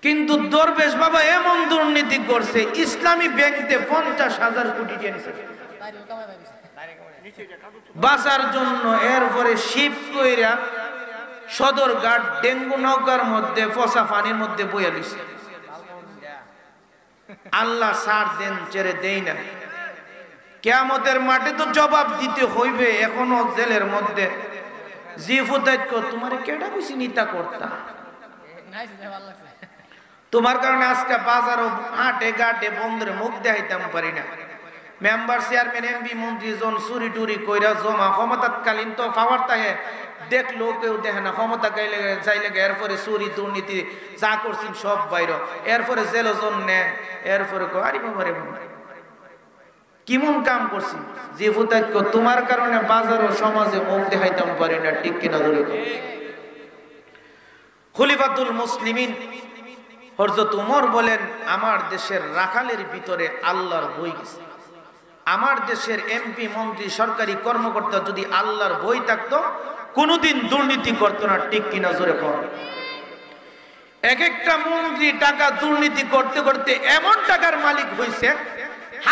[SPEAKER 1] কিন্তু দরবেশ বাবা এমন দুর্নীতি করছে, ইসলামী ব্যাংকে 50,000 কোটি টাকা নিছে বাঁচার জন্য। এরপরে শিপ কইরা সদরঘাট ডেঙ্গু নৌকার মধ্যে পচা পানির মধ্যে বইয়া দিছে। আল্লাহ সার দেন ছেড়ে দেই না, কিয়ামতের মাঠে তো জবাব দিতে হইবে। এখনো জেলের মধ্যে তোমার কেডা কইছি নিতা করতা, তোমার কারণে আজকে বাজারও হাটে ঘাটে বন্ধের মুখ দেখাইতাম পারি না। মেম্বার চেয়ারম্যান এমপি মন্ত্রী জন চুরি টুরি কইরা জমা ক্ষমতাকালীন তো পাওয়ার তাহে দেখলো কেউ দেখে না, ক্ষমতা গাইলে চাইলে এরপরে চুরি দুর্নীতি যা করছেন সব বাইর, এরপরে জেল জন নেয়। এরপরে আরে বাবারে বাবা কিমন কাম করছি, যে ফুতাইক তোমার কারণে বাজার ও সমাজে মুখ দেখাইতাম পারি না, ঠিক কিনা ধরে। খলিফাতুল মুসলিমিন হযরত উমর বলেন, আমার দেশের রাখালের ভিতরে আল্লাহর বই গেছে। আমার দেশের এমপি মন্ত্রী সরকারি কর্মকর্তা যদি আল্লাহর বই থাকতো, কোনোদিন দুর্নীতি করতো না, ঠিক কিনা জোরে কর। এক একটা মন্ত্রী টাকা দুর্নীতি করতে করতে এমন টাকার মালিক হইছে,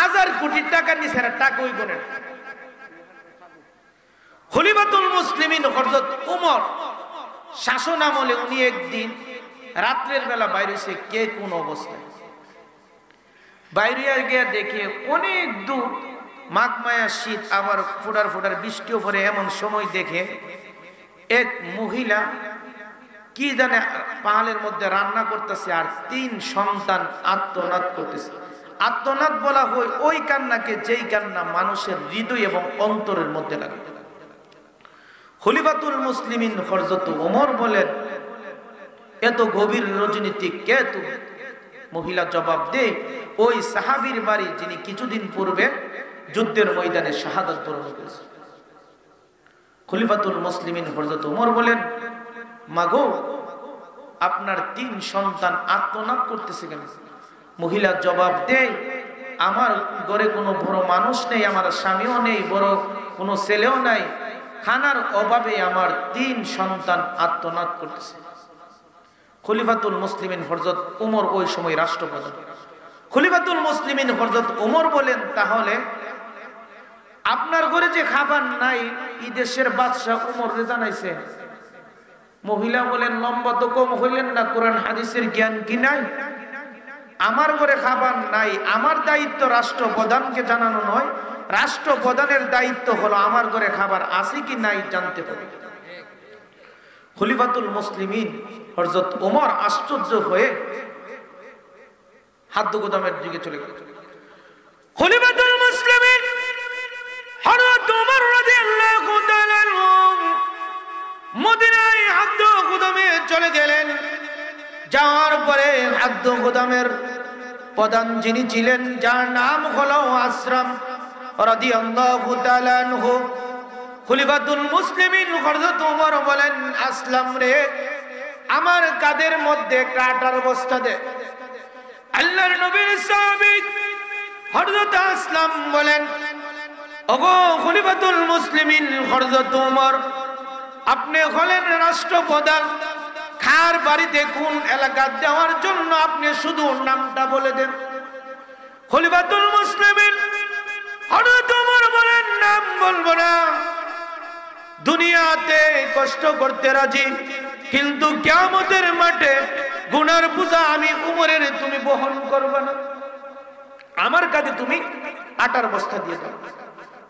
[SPEAKER 1] 1000 কোটি টাকা নিছে টাকাই গুনে। খলিফাতুল মুসলিমিন হযরত উমর শাসন আমলে উনি একদিন রাত্রের বেলা বাইরেছে, কে কোন অবস্থায় বাইরে গিয়ে দেখে অনেক দূর মাঘমায়া শীত, আবার ফোটার ফোটার বৃষ্টিও পরে, এমন সময় দেখে এক মহিলা কি জানে পাহাড়ের মধ্যে রান্না করতেছে, আর 3 সন্তান আত্মনাদ করতেছে। আত্মনাদ বলা হয় ওই কান্নাকে যেই কান্না মানুষের হৃদয় এবং অন্তরের মধ্যে লাগে। খলিফাতুল মুসলিমিন হযরত ওমর বলেন, এত গভীর রাজনীতি কে তুমি? মহিলা জবাব দে, ওই সাহাবীর বাড়ি যিনি কিছুদিন পূর্বে যুদ্ধের ময়দানে শাহাদাত বরণ করেছেন। খলিফাতুল মুসলিমিন হযরত ওমর বলেন, মাগো আপনার 3 সন্তান আত্মনাদ করতেছে কেন? মহিলা জবাব দেয়, আমার ঘরে কোনো বড় মানুষ নেই, আমার স্বামীও নেই, বড় কোনো ছেলেও নাই, খানার অভাবে আমার 3 সন্তান আত্মনাদ করতেছে। খলিফাতুল মুসলিমিন হযরত উমর ওই সময় রাষ্ট্রপ্রধান। খলিফাতুল মুসলিমিন হযরত উমর বলেন, তাহলে আপনার ঘরে যে খাবার নাই, এই দেশের বাদশা উমরে জানাইছে। মহিলা বলেন, লম্বা তো কম হইলেন না, কোরআন হাদিসের জ্ঞান কি নাই? আমার ঘরে খাবার নাই, আমার দায়িত্ব রাষ্ট্রপ্রধানকে জানানো নয়, রাষ্ট্রপ্রধানের দায়িত্ব হলো আমার ঘরে খাবার আছে কি নাই জানতে হবে। খলিফাতুল মুসলিমিন হযরত ওমর আশ্চর্য হয়ে হাদ্দ গোদামের দিকে চলে গেল। খলিফাতুল মুসলিমিন হযরত ওমর রাদিয়াল্লাহু তাআলা মদিনায় হাদ্দ গোদামে চলে গেলেন। যাওয়ার পরে হাদ্দ গোদামের প্রধান যিনি ছিলেন, যার নাম হলো আসরাম রাদিয়াল্লাহু তাআলা আনহু, খলিফাতুল মুসলিমিন হযরত ওমর বলেন, আসলাম রে, আমার কাদের মধ্যে একটা আটার বস্তা দে। আল্লাহর নবীর সাহাবী হযরত আসলাম বলেন, ওগো খলিফাতুল মুসলিমিন হযরত ওমর, আপনি হলেন রাষ্ট্রপ্রধান, খার বাড়িতে কোন এলাকা দেওয়ার জন্য আপনি শুধু নামটা বলে দেন। খলিফাতুল মুসলিমিন হযরত ওমর বলেন, নাম বলবো না, দুনিয়াতে কষ্ট করতে রাজি, কিন্তু কিয়ামতের মাঠে গুনার বোঝা আমি উমরের তুমি বহন করবে না, আমার কাছে তুমি আটার বস্তা দিয়ে দাও।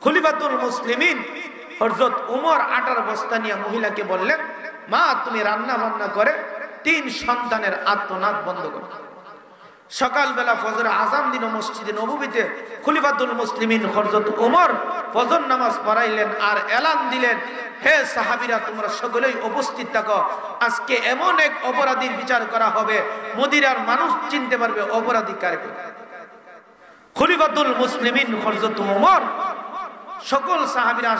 [SPEAKER 1] খলিফাতুল মুসলিমিন হযরত উমর আটার বস্তা নিয়ে মহিলাকে বললেন, মা তুমি রান্না বান্না করে 3 সন্তানের আত্মনাদ বন্ধ করো। সকালবেলা ফজর আযান দিন মসজিদে নববীতে খলিফাতুল মুসলিমিন হযরত উমর ফজর নামাজ পড়াইলেন আর এলান দিলেন, হে সাহাবীরা তোমরা সকলেই উপস্থিত থাকো, আজকে এমন এক অপরাধীর বিচার করা হবে মদিনার মানুষ চিনতে পারবে অপরাধী কাকে। খলিফাতুল মুসলিমিন হযরত উমর সকল সাহাবীরা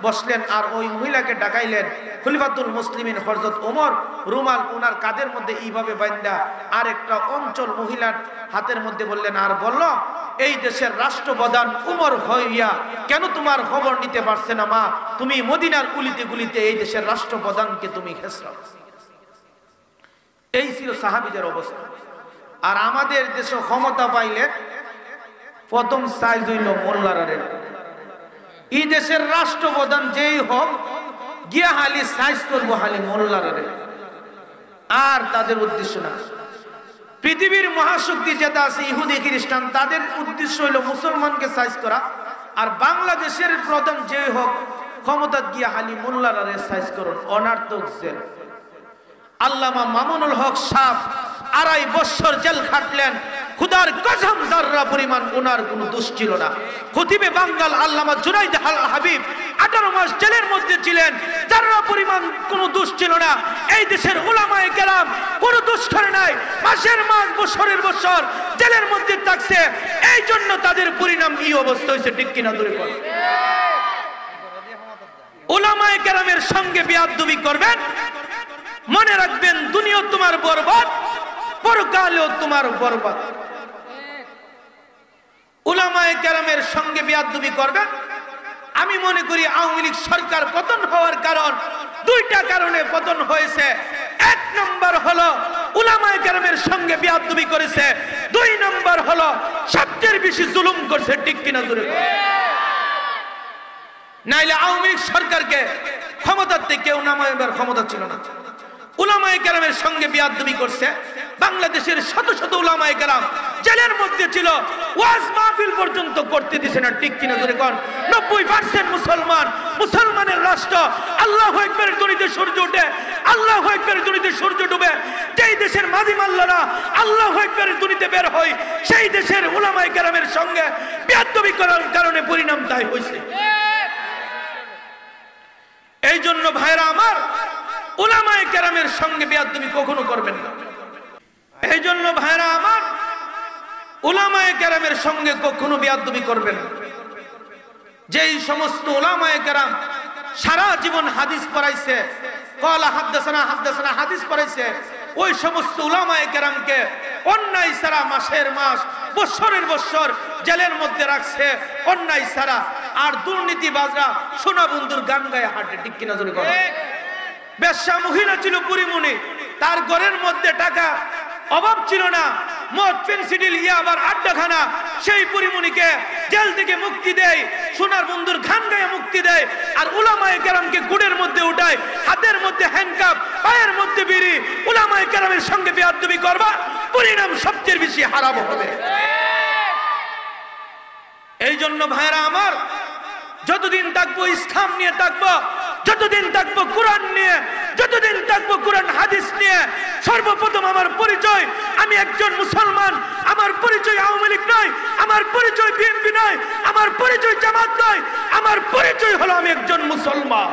[SPEAKER 1] বসলেন আর ওই মহিলাকে ডাকাইলেন। খলিফাতুল মুসলিমিন হযরত ওমর রুমাল ওনার কাঁধের মধ্যে এইভাবে বাঁধা আর একটা অঞ্চল মহিলার হাতের মধ্যে বললেন আর বলল, এই দেশের রাষ্ট্রপ্রধান উমর হইয়া কেন তোমার খবর নিতে পারছে না মা? তুমি মদিনার গুলিতে গুলিতে এই দেশের রাষ্ট্রপ্রধানকে তুমি হেসরাও। এই ছিল সাহাবীদের অবস্থা। আর আমাদের দেশে ক্ষমতা পাইলে প্রথম সাইজ হইল মোল্লারের। এই দেশের রাষ্ট্রপ্রধান যেই হোক গিয়া হালি সাইজ করবো হালি মোল্লারে, আর তাদের উদ্দেশ্য না। পৃথিবীর মহাশক্তি যেটা আছে ইহুদি খ্রিস্টান, তাদের উদ্দেশ্য হইল মুসলমানকে সাইজ করা, আর বাংলাদেশের প্রধান যেই হোক ক্ষমতা গিয়া হালি মোল্লারে সাইজ করুন। অনার্থক জেল। আল্লামা মামুনুল হক সাহেব 2.5 বছর জেল খাটলেন। খুদার কসম যাররা পরিমাণ ওনার কোনো দোষ ছিল না। খতিবে বাঙ্গাল আল্লামা জুনাইদ আল হাবিব 18 মাস জেলের মধ্যে ছিলেন, যাররা পরিমাণ কোনো দোষ ছিল না। এই দেশের উলামায়ে কেরাম কোনো দোষ করে নাই, মাসের মাস বছরের বছর জেলের মধ্যে থাকছে, এই জন্য তাদের পরিণাম এই অবস্থা হয়েছে। ঠিক কিনা ধরে বল। উলামায়ে কেরামের সঙ্গে বেয়াদবি করবেন, মনে রাখবেন দুনিয়া তোমার বরবাদ, পরকালেও তোমার বরবাদ। উলামায়ে কেরামের সঙ্গে বেয়াদবি করবেন। আমি মনে করি আওয়ামী লীগ সরকার পতন হওয়ার কারণ 2টা কারণে পতন হয়েছে। 1 নম্বর হলো উলামায়ে কেরামের সঙ্গে বেয়াদবি করেছে, 2 নম্বর হলো সবচেয়ে বেশি জুলুম করছে। ঠিক কিনা জোরে বল। নাইলে আওয়ামী লীগ সরকারকে ক্ষমতাতে কেউ নামাইবার ক্ষমতা ছিল না। উলামায়ে কেরামের সঙ্গে বেয়াদবি করছে। বাংলাদেশের শত শত উলামায়ে কেরাম জেলের মধ্যে ছিল, ওয়াজ মাহফিল পর্যন্ত করতে দিছে না। ঠিক কিনা জোরে কোন। 90% মুসলমান, মুসলমানের রাষ্ট্র। আল্লাহু আকবারের ধ্বনিতে সূর্য ওঠে, আল্লাহু আকবারের ধ্বনিতে সূর্য ডুবে। যেই দেশের মাদি মাল্লারা আল্লাহু আকবারের ধ্বনিতে বের হয়, সেই দেশের উলামায়ে কেরামের সঙ্গে বেয়াদবি করার কারণে পরিণাম তাই হয়েছে। এই জন্য ভাইরা আমার, উলামায়ে কেরামের সঙ্গে বেয়াদবি কখনো করবেন না। এই জন্য ভাইরা আমার, উলামায়ে কেরামের সঙ্গে কখনো বেয়াদবি করবেন না। যেই সমস্ত উলামায়ে কেরাম সারা জীবন হাদিস পড়াইছে, ক্বালা হাদাসানা হাদাসানা হাদিস পড়াইছে, ওই সমস্ত উলামায়ে কেরামকে অন্যায় ছাড়া মাসের মাস বছরের বছর জেলের মধ্যে রাখছে, অন্যায় ছাড়া। আর দুর্নীতিবাজরা সোনা বন্ধুর গান গায়ে হাঁটে। ঠিক কিনা জোরে করে। বেশ্যা মহিলা ছিল পুরিমুনি, তার ঘরের মধ্যে টাকা অভাব ছিল না, মদ পেন্সিডিল আবার আড্ডাখানা। সেই পুরিমুনিকে জেল থেকে মুক্তি দেয়, সোনার বন্ধুর গান গায়ে মুক্তি দেয়। আর উলামায়ে কেরামকে গুড়ের মধ্যে উঠায়, হাতের মধ্যে হ্যান্ডকাপ, পায়ের মধ্যে বিড়ি। উলামায়ে কেরামের সঙ্গে বেয়াদবি করবা, পরিণাম সবচেয়ে বেশি হারাম হবে। এই জন্য ভাইরা আমার, যতদিন থাকবো ইসলাম নিয়ে থাকবো, যতদিন থাকবো কোরআন নিয়ে, যতদিন থাকবো কোরআন হাদিস নিয়ে। সর্বপ্রথম আমার পরিচয়, আমি একজন মুসলমান। আমার পরিচয় আওয়ামী লীগ নয়, আমার পরিচয় বিএনপি নয়, আমার পরিচয় জামাত নয়, আমার পরিচয় হলো আমি একজন মুসলমান।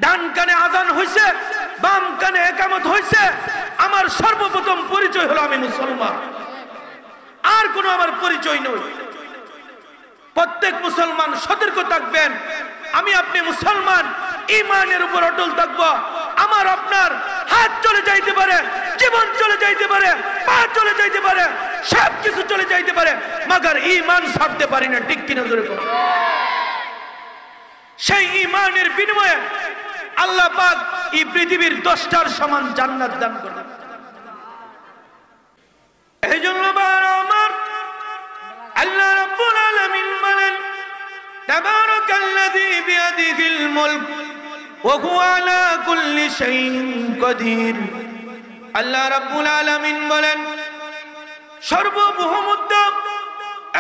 [SPEAKER 1] ডান কানে আজান হয়েছে, বাম কানে একামত হয়েছে, আমার সর্বপ্রথম পরিচয় হলো আমি মুসলমান, আর কোনো আমার পরিচয় নয়। প্রত্যেক মুসলমান সতর্ক থাকবেন, আমি আপনি মুসলমান, ঈমানের উপর অটল থাকবো। আমার আপনার হাত চলে যাইতে পারে, জীবন চলে যাইতে পারে, পা চলে যাইতে পারে, সব কিছু চলে যাইতে পারে, মাগার ঈমান ছাড়তে পারি না। ঠিক কিনা জোরে বলো। সেই ঈমানের বিনিময়ে আল্লাহ পাক এই পৃথিবীর 10টার সমান জান্নাত দান করবেন। এই জন্য আমার আল্লাহ রাব্বুল আলামিন বলেন, তাবারাকাল্লাযী বিয়াদিহিল মুলক ওয়া হুয়া আলা কুল্লি শাইইন কাদির। আল্লাহ রাব্বুল আলামিন বলেন, সর্বভৌমত্ব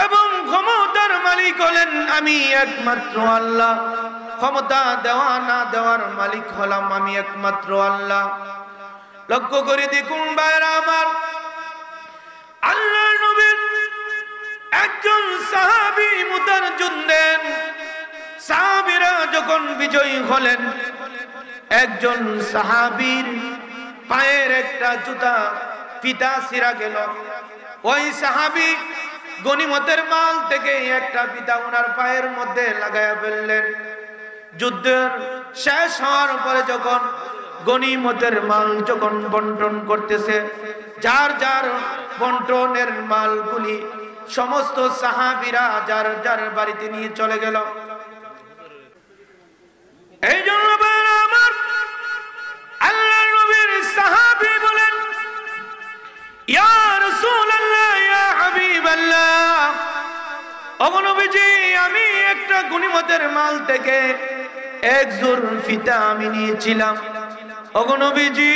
[SPEAKER 1] এবং ক্ষমতার মালিক হলেন আমি একমাত্র আল্লাহ। ক্ষমতা দেওয়া না দেওয়ার মালিক হলাম আমি একমাত্র আল্লাহ। লক্ষ্য করে দেখুন ভাইরা আমার, আল্লাহর নবীর একজন সাহাবী মুতারজুদ দেন। সাহাবীরা যখন বিজয়ী হলেন, একজন সাহাবীর পায়ের একটা জুতা ফিতা ছিঁড়া গেল। ওই সাহাবী গনিমতের মাল থেকে একটা ফিতা ওনার পায়ের মধ্যে লাগায়া ফেললেন। যুদ্ধের শেষ হওয়ার পরে যখন গনিমতের মাল যখন বন্টন করতেছে, যার যার বন্টনের মালগুলি সমস্ত সাহাবীরা যার যার বাড়িতে নিয়ে চলে গেল। এই জন্য আমার আল্লাহর নবীর সাহাবী বলেন, ইয়া রাসূলুল্লাহ, ইয়া হাবিবাল্লাহ, ওগো নবীজি, আমি একটা গনিমতের মাল থেকে এক জোড় ফিতা আমি নিয়েছিলাম। ওগো নবীজি,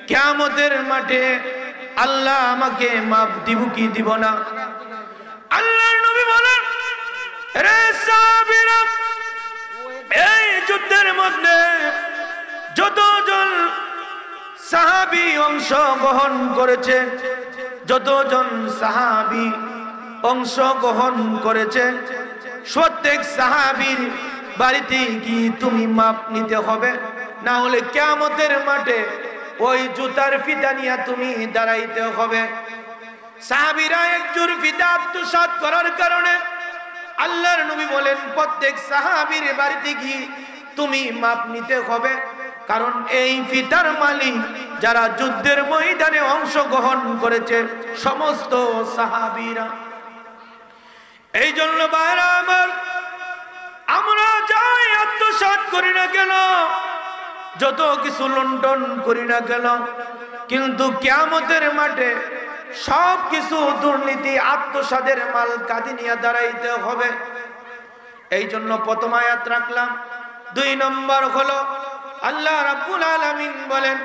[SPEAKER 1] কিয়ামতের মাঠে আল্লাহ আমাকে মাফ দিব কি দিব না? আল্লাহর নবী বলেন, রে সাহাবীরা, এই যুদ্ধের মধ্যে যতজন সাহাবী অংশগ্রহণ করেছে, যতজন সাহাবী অংশগ্রহণ করেছে, প্রত্যেক সাহাবীর বাড়িতে কি তুমি মাপ নিতে হবে, না হলে কিয়ামতের মাঠে ওই জুতার ফিতা নিয়ে তুমি দাঁড়াইতে হবে। সাহাবীরা একজোর ফিতা আত্মসাৎ করার কারণে আল্লাহর নবী বলেন, প্রত্যেক সাহাবীর বাড়িতে কি তুমি মাপ নিতে হবে, কারণ এই ফিতার মালিক যারা যুদ্ধের ময়দানে অংশগ্রহণ করেছে সমস্ত সাহাবীরা। এই জন্য ভাইরা আমার, আমরা যাই আত্মসাৎ করি না কেন, যত কিছু লুণ্ঠন করি না কেন, কিন্তু কিয়ামতের মাঠে সব কিছু দুর্নীতি আত্মসাদের মাল কাঁধে নিয়ে দাঁড়াইতে হবে। এই জন্য প্রথম আয়াত রাখলাম। 2 নম্বর হলো আল্লাহ রাব্বুল আলামিন বলেন,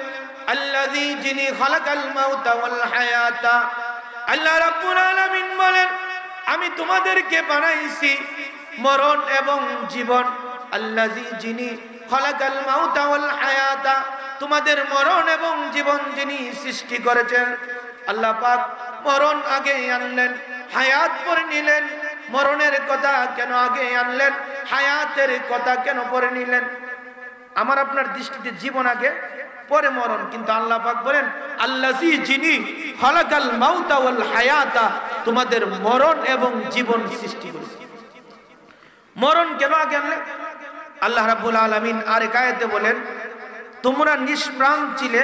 [SPEAKER 1] আল্লাযী যিনি খালাকাল মাউতা ওয়াল হায়াতা। আল্লাহ রাব্বুল আলামিন বলেন, আমি তোমাদেরকে বানাইছি মরণ এবং জীবন। আল্লাযী যিনি খালাকাল মাউতা ওয়াল হায়াতা, তোমাদের মরণ এবং জীবন যিনি সৃষ্টি করেছেন। আল্লাহ পাক মরণ আগে আনলেন, হায়াত পরে নিলেন। মরণের কথা কেন আগে আনলেন, হায়াতের কথা কেন পরে নিলেন? আমার আপনার দৃষ্টিতে জীবন আগে, পরে মরণ, কিন্তু আল্লাহ পাক বলেন, আল্লাযী যিনি খালাকাল মাউতা ওয়াল হায়াতা, তোমাদের মরণ এবং জীবন সৃষ্টি করেছেন। মরণ কেন আগে আনলেন? আল্লাহ রাব্বুল আলামিন আরেক আয়াতে বলেন, তোমরা নিষ্প্রাণ ছিলে,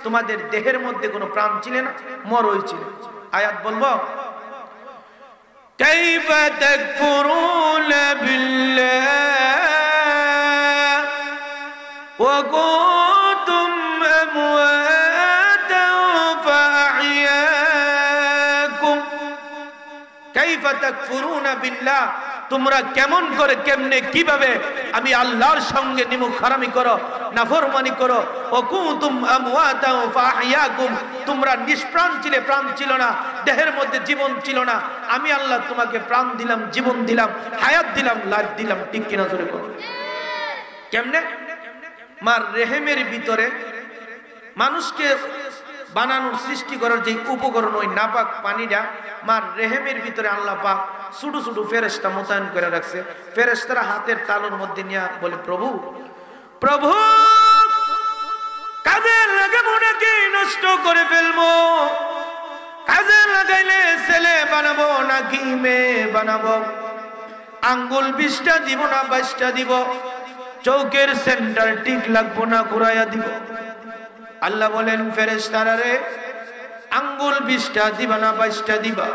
[SPEAKER 1] তোমাদের দেহের মধ্যে কোনো প্রাণ ছিল না, মরই ছিল। আয়াত বলবো, কাইফা তাকফুরুনা বিল্লাহ ওয়া কুনতুম আমওয়াতান ফাআহইয়াকুম। কাইফা তাকফুরুনা বিল্লাহ, তোমরা কেমন করে, কেমনে, কিভাবে আমি আল্লাহর সঙ্গে নিমুখারামি করো, নাফরমানি করো। ওয়া কুনতুম আমওয়াতান ফাআহইয়াকুম, তোমরা নিষ্প্রাণ ছিলে, প্রাণ ছিল না, দেহের মধ্যে জীবন ছিল না, আমি আল্লাহ তোমাকে প্রাণ দিলাম, জীবন দিলাম, হায়াত দিলাম, লাইফ দিলাম। ঠিক কিনা জোরে বলো। কেমনে? মার রেহেমের ভিতরে মানুষকে বানানোর, সৃষ্টি করার যে উপকরণ, ওই নাপাক পানিটা মার রেহেমের ভিতরে আল্লাহ পাক ছোট ছোট ফেরেশতা মোতায়েন করে রাখছে। ফেরেশতারা হাতের তালুর মধ্যে নিয়ে বলে, প্রভু প্রভু, কাজে লাগাবো নাকি নষ্ট করে ফেলবো? কাজে লাগাইলে ছেলে বানাবো নাকি মেয়ে বানাবো? আঙ্গুল 20টা দিব না 22টা দিব? চৌকের সেন্টার ঠিক লাগবো না, ঘুরাইয়া দিব। আল্লাহ বলেন ফেরেশতারা রে, আঙ্গুল 20টা দিবা না 22টা দিবা,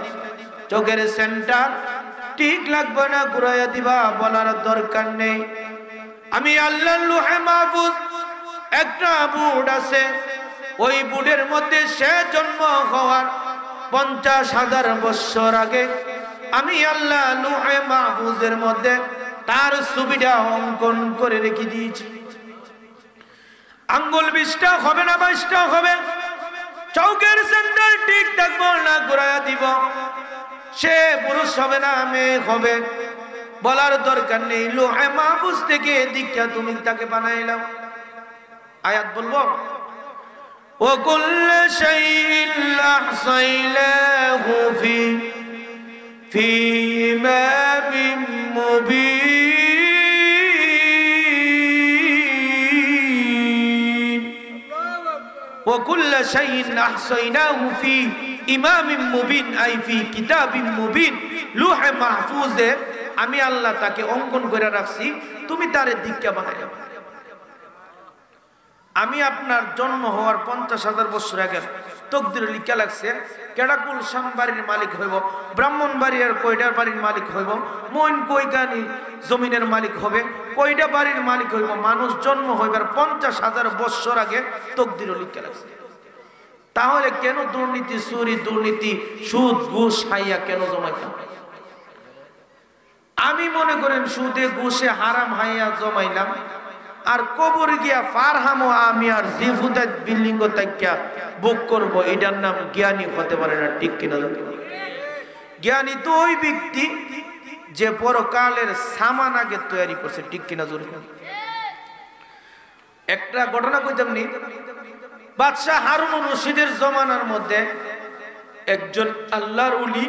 [SPEAKER 1] চৌকের সেন্টার ঠিক লাগবে না, ঘুরাইয়া দিবা, বলার দরকার নেই। আমি আল্লাহর লৌহে মাহফুজ একটা বুট আছে, ওই বুটের মধ্যে সে জন্ম হওয়ার 50,000 বছর আগে আমি আল্লাহ লৌহে মাহফুজের মধ্যে তার ছবিটা অঙ্কন করে রেখে দিয়েছি। আঙ্গুল 20টা হবে না 22টা হবে, চৌকের সেন্টার ঠিক থাকবো না, ঘুরাইয়া দিব। সে পুরুষ হবে না মেয়ে হবে, বলার দরকার নেই। লৌহে মাহফুজ থেকে দীক্ষা তুমি তাকে বানাইলাম। আয়াত বলবো, ও কুল্লু শাইইন আহসাইনাহু ফি ইমামিন মুবিন। ওয়া কুল্লু শাইইন আহসাইনাহু ফি ইমামিন মুবিন, আই ফি কিতাবিন মুবিন। লৌহে মাহফুজে আমি আল্লাহ তাকে অঙ্কন করে রাখছি, তুমি তারে দীক্ষা বানাইলাম। আমি আপনার জন্ম হওয়ার 50,000 বছর আগে তকদিরে লিখা লাগছে, কেডাকুল সামবাড়ির মালিক হইব, ব্রাহ্মণবাড়িয়ার কয়টার বাড়ির মালিক হইব, মইন কইকানি জমিনের মালিক হবে, কয়টা বাড়ির মালিক হইব। মানুষ জন্ম হইবার 50,000 বছর আগে তকদিরে লিখা লাগছে। তাহলে কেন দুর্নীতি, চুরি, দুর্নীতি, সুদ, ঘুষ হাইয়া কেন জমাইতাম? আমি মনে করেন সুদে ঘুষে হারাম হাইয়া জমাইলাম, আর কবর গিয়া ফারহামো আমি আর জিফুদাত বিল্ডিং তাকিয়া বুক করব, এটার নাম জ্ঞানী হতে পারে না, ঠিক কিনা? জ্ঞানী তো ওই ব্যক্তি যে পরকালের সামান আগে তৈরি করছে, ঠিক কিনা? জোরে একটা ঘটনা কইতাম নি, বাদশাহ হারুনুর রশিদের জমানার মধ্যে একজন আল্লাহর ওলি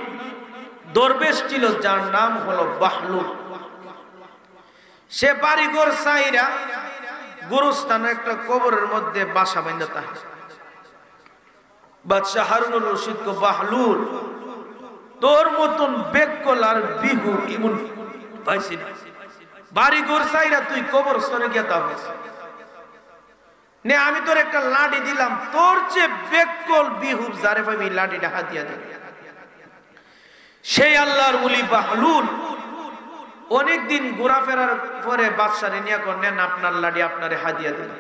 [SPEAKER 1] দরবেশ ছিল, যার নাম হলো বাহলুল। সে বাড়িঘর সাইরা গুরুস্থানে একটা কবরের মধ্যে বাসা বাঁধা থাকে। বাদশাহ হারুনুর রশিদ কো, বাহলুল তোর মতন বেকল আর বিহু এমন পাইছি না, বাড়িঘর সাইরা তুই কবরস্থানে গিয়ে তা হয়েছে নে, আমি তোর একটা লাঠি দিলাম, তোর চেয়ে বেকল বিহু যারে পাবি লাঠিটা হাতিয়া দে। সেই আল্লাহর ওলি বাহলুল অনেকদিন ঘোরাফেরার পরে বাদশারে নিয়ে নেন আপনার লাঠি, আপনারে হাদিয়া দিল।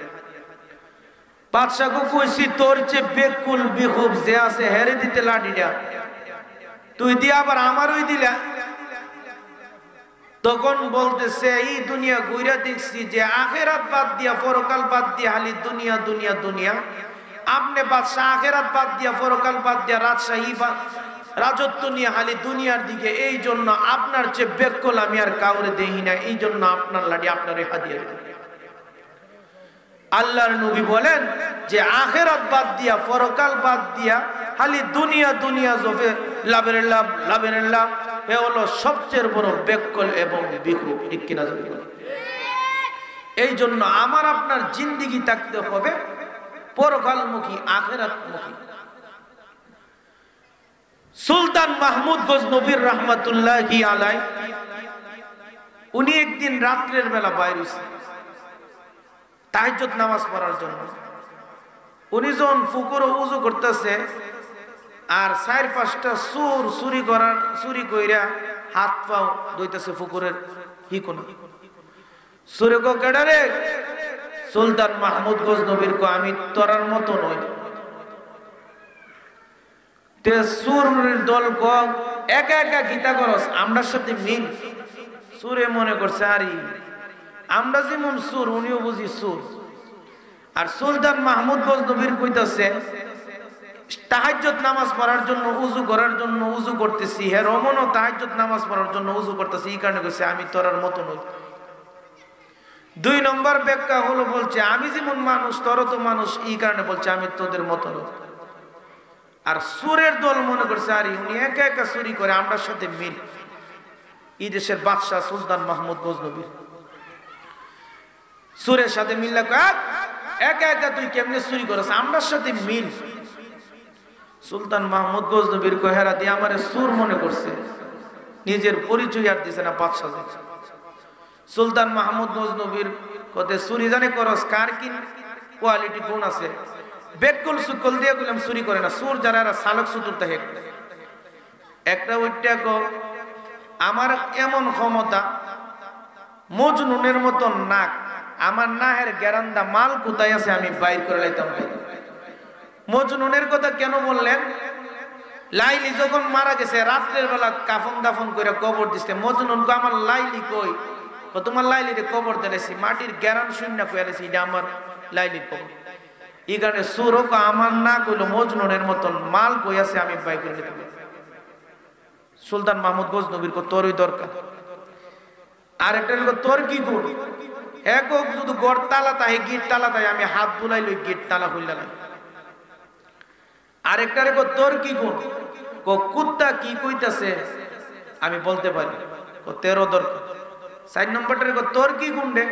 [SPEAKER 1] বাদশাকে কইছি তোর যে বেকুল বিহুব যে আছে হেরে দিতে লাঠিটা, তুই দিয়ে আবার আমারই দিলা। তখন বলতেছে, এই দুনিয়া ঘুরা দেখছি যে আখেরাত বাদ দিয়া পরকাল বাদ দিয়া খালি দুনিয়া দুনিয়া দুনিয়া। আপনি বাদশাহ আখেরাত বাদ দিয়া পরকাল বাদ দিয়া রাজশাহী বা রাজত্ব নিয়ে খালি দুনিয়ার দিকে, এই জন্য আপনার চেয়ে বেকল আমি আর কাউরে দেখি না, এই জন্য আপনার লাঠি আপনারে হাদিয়া দিল। আল্লাহর নবী বলেন যে আখেরাত বাদ দিয়া পরকাল বাদ দিয়া খালি দুনিয়া দুনিয়া জবে লাভের লাভ লাভের লাভ, এ হলো সবচেয়ে বড় বেকল এবং বিহু, ঠিক কিনা? এই জন্য আমার আপনার জিন্দিগি থাকতে হবে পরকালমুখী, আখেরাতমুখী। সুলতান মাহমুদ গজনবীর রহমাতুল্লাহি আলাইহি, উনি একদিন রাত্রের বেলা বাইরে তাহাজ্জুদ নামাজ পড়ার জন্য। উনি যখন পুকুরে উযু করতেছে আর 4-5টা চোর চুরি কইরা হাত পাও ধুইতেছে পুকুরের হিকোনা। চোরে কো, কেডা রে? সুলতান মাহমুদ গজনবীর কো, আমি তোরার মতো নই। সুরের দল একা একা গীতা করস, আমরা সাথে মিল। সুরে মনে করছে আরে আমরা যেমন সুর উনিও বুঝি সুর। আর সুলতান মাহমুদ গজনবীর কইতাছে তাহাজ্জুদ নামাজ পড়ার জন্য উযু করার জন্য উযু করতেছি, হে রমনও তাহাজ্জুদ নামাজ পড়ার জন্য উযু করতেছি, এই কারণে কইছে আমি তোরার মতো নই। 2 নম্বর ব্যাখ্যা হলো বলছে আমি যেমন মানুষ তোরও তো মানুষ, এই কারণে বলছে আমি তোদের মতো নই। আর সুরের দল মনে করছে আরে উনি একা একা চুরি করে, আমরা সাথে মিল। এই দেশের বাদশাহ সুলতান মাহমুদ গজনবী সুরের সাথে মিল, একা একা তুই কেমনে চুরি করছ, আমরা সাথে মিল। সুলতান মাহমুদ গজনবীর হেরা দিয়ে আমারে সুর মনে করছে, নিজের পরিচয় আর দিছে না বাদশাহ। সুলতান মাহমুদ গজনবীর কতে চুরি জানে করস কার কি কোয়ালিটি গুণ আছে বেকুল সুকল দিয়ে গেলাম চুরি করে না চোর যারা সালক সুতুর তাহে একটা ওইটা আমার এমন ক্ষমতা মজনুনের মতন নাক আমার নাহের গ্যারান্দা মাল কোথায় আছে আমি বাইর করে লাইতাম মজনুনের কথা কেন বললেন লাইলি যখন মারা গেছে রাত্রের বেলা কাফন দাফন করে কবর দিচ্ছে মজনুনকে আমার লাইলি কই তোমার লাইলিরে কবর দিলেছি মাটির গ্যারান শূন্য কইলেছি এটা আমার লাইলির কবর এই কারণে সুরক আমার না কইল মজনুনের মতন মাল কই আছে আমি বাইর করে নিতে সুলতান মাহমুদ গজনবীর কো তোরই দরকার আর একটা তোর কি গুণ একক শুধু গড় তালা তাই গিট তালা তাই আমি হাত বুলাই লই গিট তালা হইলা নাই আরেকটা রেখো তোর কি গুণ কো কুত্তা কি কইতাছে আমি বলতে পারি ও তেরো দরকার 4 নম্বরটা রেখো তোর কি গুণ রে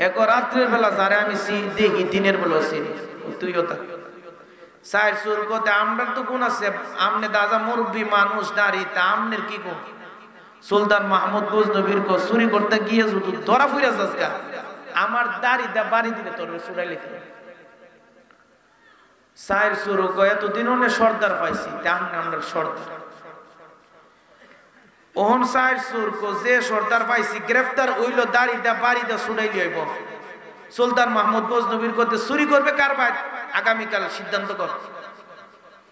[SPEAKER 1] এক রাত্রের বেলা যারে আমি দেখি দিনের বেলা চিনি তুইও তা সাইড সুর কোতে আমরার তো গুণ আছে আমনে দাদা মুরব্বী মানুষ দাঁড়ি তা আমনের কি গুণ সুলতান মাহমুদ গজনবীর কো চুরি করতে গিয়ে শুধু ধরা ফুইরা যাসকা আমার দাড়ি দা বাড়ি দিলে তোর চুরাই লিখে সাইর সুরু কো এতদিন ওনে সর্দার পাইছি তেমন আমরা সর্দার ওহন সাইর সুর কো যে সর্দার পাইছি গ্রেফতার হইল দাড়ি দা বাড়ি দা চুরাই লইব সুলতান মাহমুদ গজনবীর কোতে চুরি করবে কার ভাই আগামীকাল সিদ্ধান্ত কর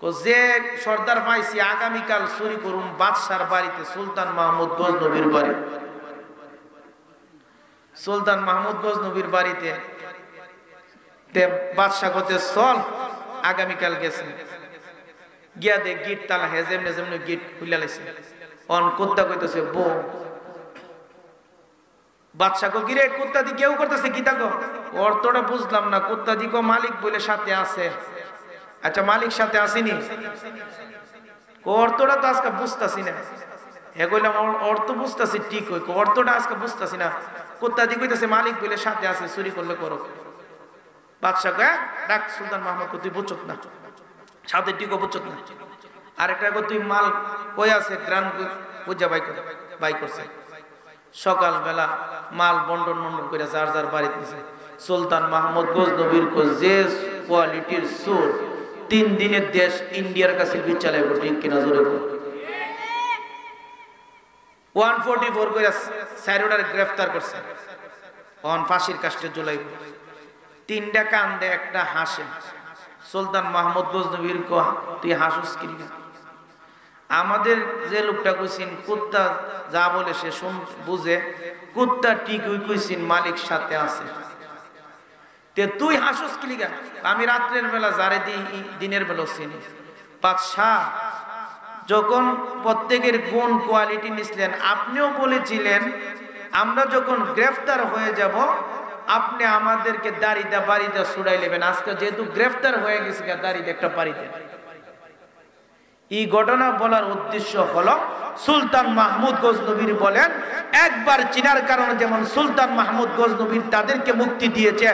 [SPEAKER 1] কো যে সর্দার পাইছি আগামীকাল চুরি করুম বাদশার বাড়িতে সুলতান মাহমুদ গজনবীর বাড়ি সুলতান মাহমুদ গজনবীর বাড়িতে তে বাদশা কোতে চল আগামীকাল গেছে গিয়া দে গিট তালা হেজেম নেজেম গিট খুলে লাইছে অন কুত্তা কইতেছে বো বাদশা কো গিরে কুত্তা দি কেউ করতেছে গীতা কো অর্থটা বুঝলাম না কুত্তা দি কো মালিক বলে সাথে আছে আচ্ছা মালিক সাথে আসেনি অর্থটা তো আজকে বুঝতাছি না হে কইলাম অর্থ বুঝতাছি ঠিক হই অর্থটা আজকে বুঝতাছি না কুত্তা দি কইতেছে মালিক বলে সাথে আছে চুরি করলে করো বাদশা কয় ডাক সুলতান মাহমুদ কো তুই বুঝছ না সাথে টিকো বুঝছ না আরেকটা কো তুই মাল কই আছে গ্রাম পূজা বাই করছে সকাল বেলা মাল বন্টন মন্ডন করে যার যার বাড়িতে দিছে সুলতান মাহমুদ গজনবীর কো যে কোয়ালিটির সুর 3 দিনের দেশ ইন্ডিয়ার কাছে বিচালাই করবে কিনা জোরে 144 করে সাইরোডার গ্রেফতার করছে অন ফাঁসির কাস্টে ঝুলাই 3টা কান্দে একটা হাসে সুলতান মাহমুদ গজনবীর কো তুই হাসুস কি আমাদের যে লোকটা কইছিন কুত্তা যা বলে সে বুঝে কুত্তা ঠিকই কইছিন মালিক সাথে আছে তে তুই হাসুস কি লিগা আমি রাতের বেলা যারে দিনের বেলা চিনি বাদশা যখন প্রত্যেকের গুণ কোয়ালিটি নিছিলেন আপনিও বলেছিলেন আমরা যখন গ্রেফতার হয়ে যাব আপনি আমাদেরকে দাড়িদা বাড়িদা ছুড়াই নেবেন আজকে যেহেতু গ্রেফতার হয়ে গেছে দাড়িদা একটা বাড়িতে এই ঘটনা বলার উদ্দেশ্য হলো সুলতান মাহমুদ গজনবীর বলেন একবার চিনার কারণে যেমন সুলতান মাহমুদ গজনবীর তাদেরকে মুক্তি দিয়েছে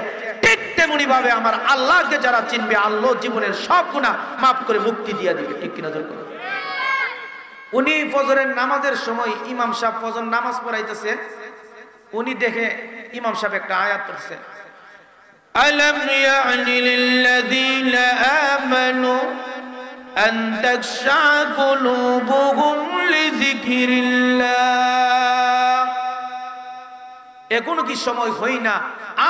[SPEAKER 1] ঠিক তেমনি ভাবে আমার আল্লাহকে যারা চিনবে আল্লাহ জীবনের সব গুনাহ মাফ করে মুক্তি দিয়ে দিবে ঠিক কিনা জোর করে উনি ফজরের নামাজের সময় ইমাম সাহেব ফজর নামাজ পড়াইতেছে উনি দেখে ইমাম সাহেব একটা আয়াত পড়ছে আলাম ইয়ানি লিল্লাযিনা আমানু আন তাখশা কুলুবুহুম লিযিকরিল্লাহ এখনো কি সময় হই না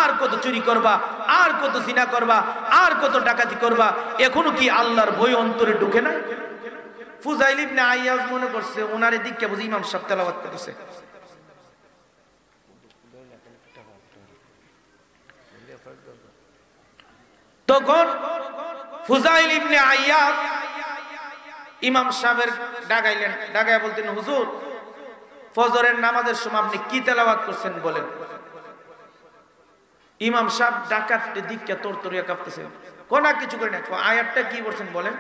[SPEAKER 1] আর কত চুরি করবা আর কত জিনা করবা আর কত ডাকাতি করবা এখনো কি আল্লাহর ভয় অন্তরে ঢুকে না ফুজাইল ইবনে আইয়াজ মনে করছে ওনারে দিকে বুঝি ইমাম সাহেব তেলাওয়াত করতেছে তখন ফুজাইল ইবনে আইয়াজ ইমাম সাহেবের ডাকাইলেন ডাকায় বলতেন হুজুর ফজরের নামাজের সময় আপনি কি তেলাওয়াত করছেন বলেন ইমাম সাহেব ডাকাতকে দিকে তরতরিয়া কাঁপতেছেন কোনা কিছু করে না আয়াতটা কি বলছেন বলেন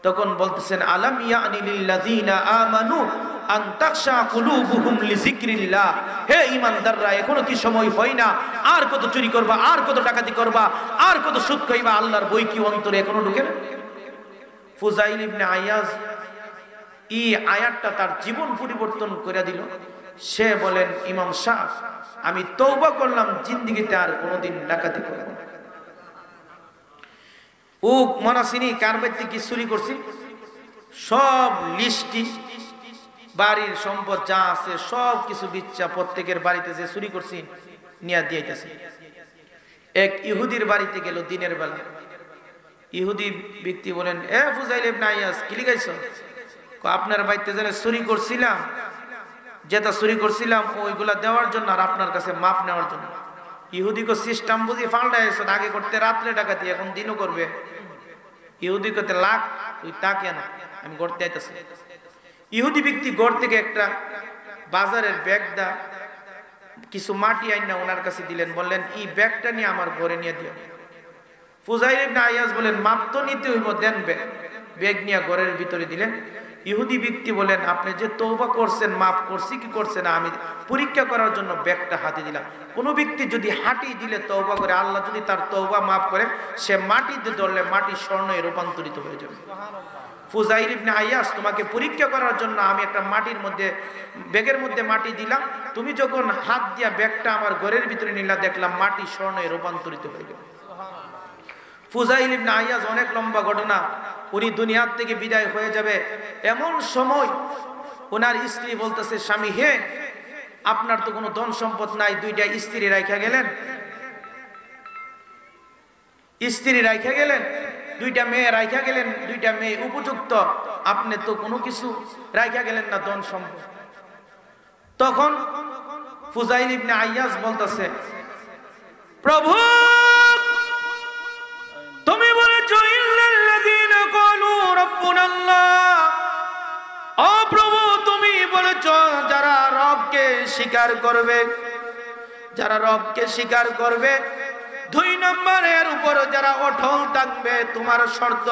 [SPEAKER 1] তখন বলতেছেন আলাম ইয়ানি লিল্লাযিনা আমানু আন তাখশা কুলুবুহুম লিযিকরিল্লাহ হে ঈমানদাররা এখনো কি সময় হয় না আর কত চুরি করবা আর কত ডাকাতি করবা আর কত সুদ খাইবা আল্লাহর ভয় কি অন্তরে এখনো ঢুকে না ফুজাইল ইবনে আইয়াজ এই আয়াতটা তার জীবন পরিবর্তন করে দিল সে বলেন, ইমাম সাহেব আমি তওবা করলাম, জিন্দেগিতে আর কোনোদিন ডাকাতি করব না। ও মনাসিনী কার বাড়িতে কি চুরি করছি সব লিস্টি, বাড়ির সম্পদ যা আছে সব কিছু বিচ্ছা প্রত্যেকের বাড়িতে যে চুরি করছি নিয়ে দিয়েছে। এক ইহুদির বাড়িতে গেল দিনের বেলা। ইহুদি ব্যক্তি বলেন, এ ফুজাইল ইবনে আইয়াস কি লিখাইছো? আপনার বাড়িতে যেন চুরি করছিলাম, যেটা চুরি করছিলাম ওইগুলা দেওয়ার জন্য আর আপনার কাছে মাপ নেওয়ার জন্য। ইহুদিকে সিস্টেম বুঝি পাল্টাইছে, আগে করতে রাত্রে ডাকাতি, এখন দিনও করবে। ইহুদি করতে লাখ, তুই তা কেন, আমি করতে আইতেছি। ইহুদি ব্যক্তি গড় থেকে একটা বাজারের ব্যাগ দা কিছু মাটি আইন না ওনার কাছে দিলেন, বললেন এই ব্যাগটা নিয়ে আমার ঘরে নিয়ে দিও। ফুজাইল ইবনে আইয়াস বলেন, মাপ তো নিতে হইব, দেন ব্যাগ নিয়ে ঘরের ভিতরে দিলেন। ইহুদি ব্যক্তি বলেন, আপনি যে তওবা করছেন, মাফ করছি কি করছে না, আমি পরীক্ষা করার জন্য ব্যাগটা হাতে দিলাম। কোনো ব্যক্তি যদি হাঁটি দিলে তওবা করে, আল্লাহ যদি তার তওবা মাফ করে, সে মাটিতে ধরলে মাটি স্বর্ণে রূপান্তরিত হয়ে যাবে। ফুজাইল ইবনে আইয়াস, তোমাকে পরীক্ষা করার জন্য আমি একটা মাটির মধ্যে, ব্যাগের মধ্যে মাটি দিলাম, তুমি যখন হাত দিয়া ব্যাগটা আমার ঘরের ভিতরে নিলা, দেখলাম মাটি স্বর্ণে রূপান্তরিত হয়ে গেল। ফুজাইল ইবনে আইয়াস অনেক লম্বা ঘটনা, উনি দুনিয়ার থেকে বিদায় হয়ে যাবে এমন সময় ওনার স্ত্রী বলতেছে, স্বামী হে, আপনার তো কোনো ধন সম্পদ নাই, দুইটা স্ত্রী রাইখা গেলেন, দুইটা মেয়ে রাইখা গেলেন, দুইটা মেয়ে উপযুক্ত, আপনি তো কোনো কিছু রাইখা গেলেন না ধন সম্পদ। তখন ফুজাইল ইবনে আইয়াস বলতেছে, প্রভু তুমি বলেছো ইল্লাল্লাযীনা ক্বালু রাব্বুনাল্লাহ, ও প্রভু তুমি বলেছো যারা রবকে স্বীকার করবে, যারা রবকে স্বীকার করবে, 2 নম্বরের উপর যারা অটল থাকবে, তোমার শর্ত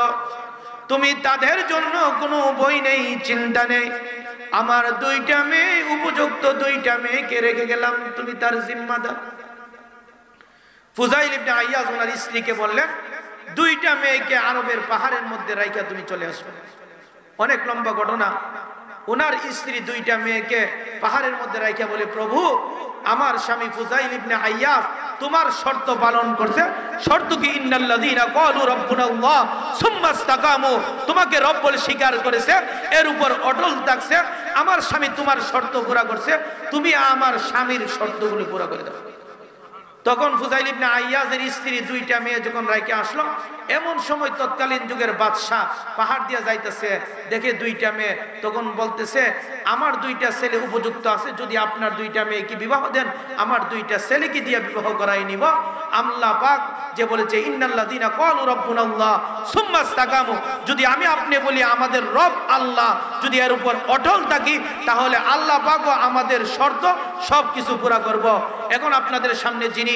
[SPEAKER 1] তুমি তাদের জন্য কোনো বই নেই, চিন্তা নেই। আমার 2টা মেয়ে উপযুক্ত, 2টা মেয়েকে রেখে গেলাম, তুমি তার জিম্মাদার। ফুজাইল ইবনে আইয়াস ওনার স্ত্রীকে বললেন, 2টা মেয়েকে আরবের পাহাড়ের মধ্যে রাইখা তুমি চলে আসবে। অনেক লম্বা ঘটনা। ওনার স্ত্রী 2টা মেয়েকে পাহাড়ের মধ্যে রাইখা বলে, প্রভু আমার স্বামী ফুজাইল ইবনে আইয়াস তোমার শর্ত পালন করছে। শর্ত কি? ইন্নাল্লাযীনা ক্বালু রাব্বুনাল্লাহ সুম্মা ইসতাকামু, তোমাকে রব বলে স্বীকার করেছে, এর উপর অটল থাকছে। আমার স্বামী তোমার শর্ত পুরা করছে, তুমি আমার স্বামীর শর্তগুলো পুরা করে দাও। তখন ফুজাইল ইবনে আইয়াজের স্ত্রী 2টা মেয়ে যখন রাইকে আসলো, এমন সময় তৎকালীন যুগের বাদশাহ পাহাড় দিয়ে যাইতেছে, দেখে 2টা মেয়ে, তখন বলতেছে আমার 2টা ছেলে উপযুক্ত আছে, যদি আপনার 2টা মেয়েকে বিবাহ দেন, আমার 2টা ছেলেকে দিয়ে বিবাহ করাই নিব। আল্লাহ পাক যে বলেছে ইন্নাল্লাযীনা ক্বালু রাব্বুনাল্লাহ সুম্মা ইসতাকামু, যদি আমি আপনি বলি আমাদের রব আল্লাহ, যদি এর উপর অটল থাকি, তাহলে আল্লাহ পাকও আমাদের শর্ত সবকিছু পুরা করব। এখন আপনাদের সামনে যিনি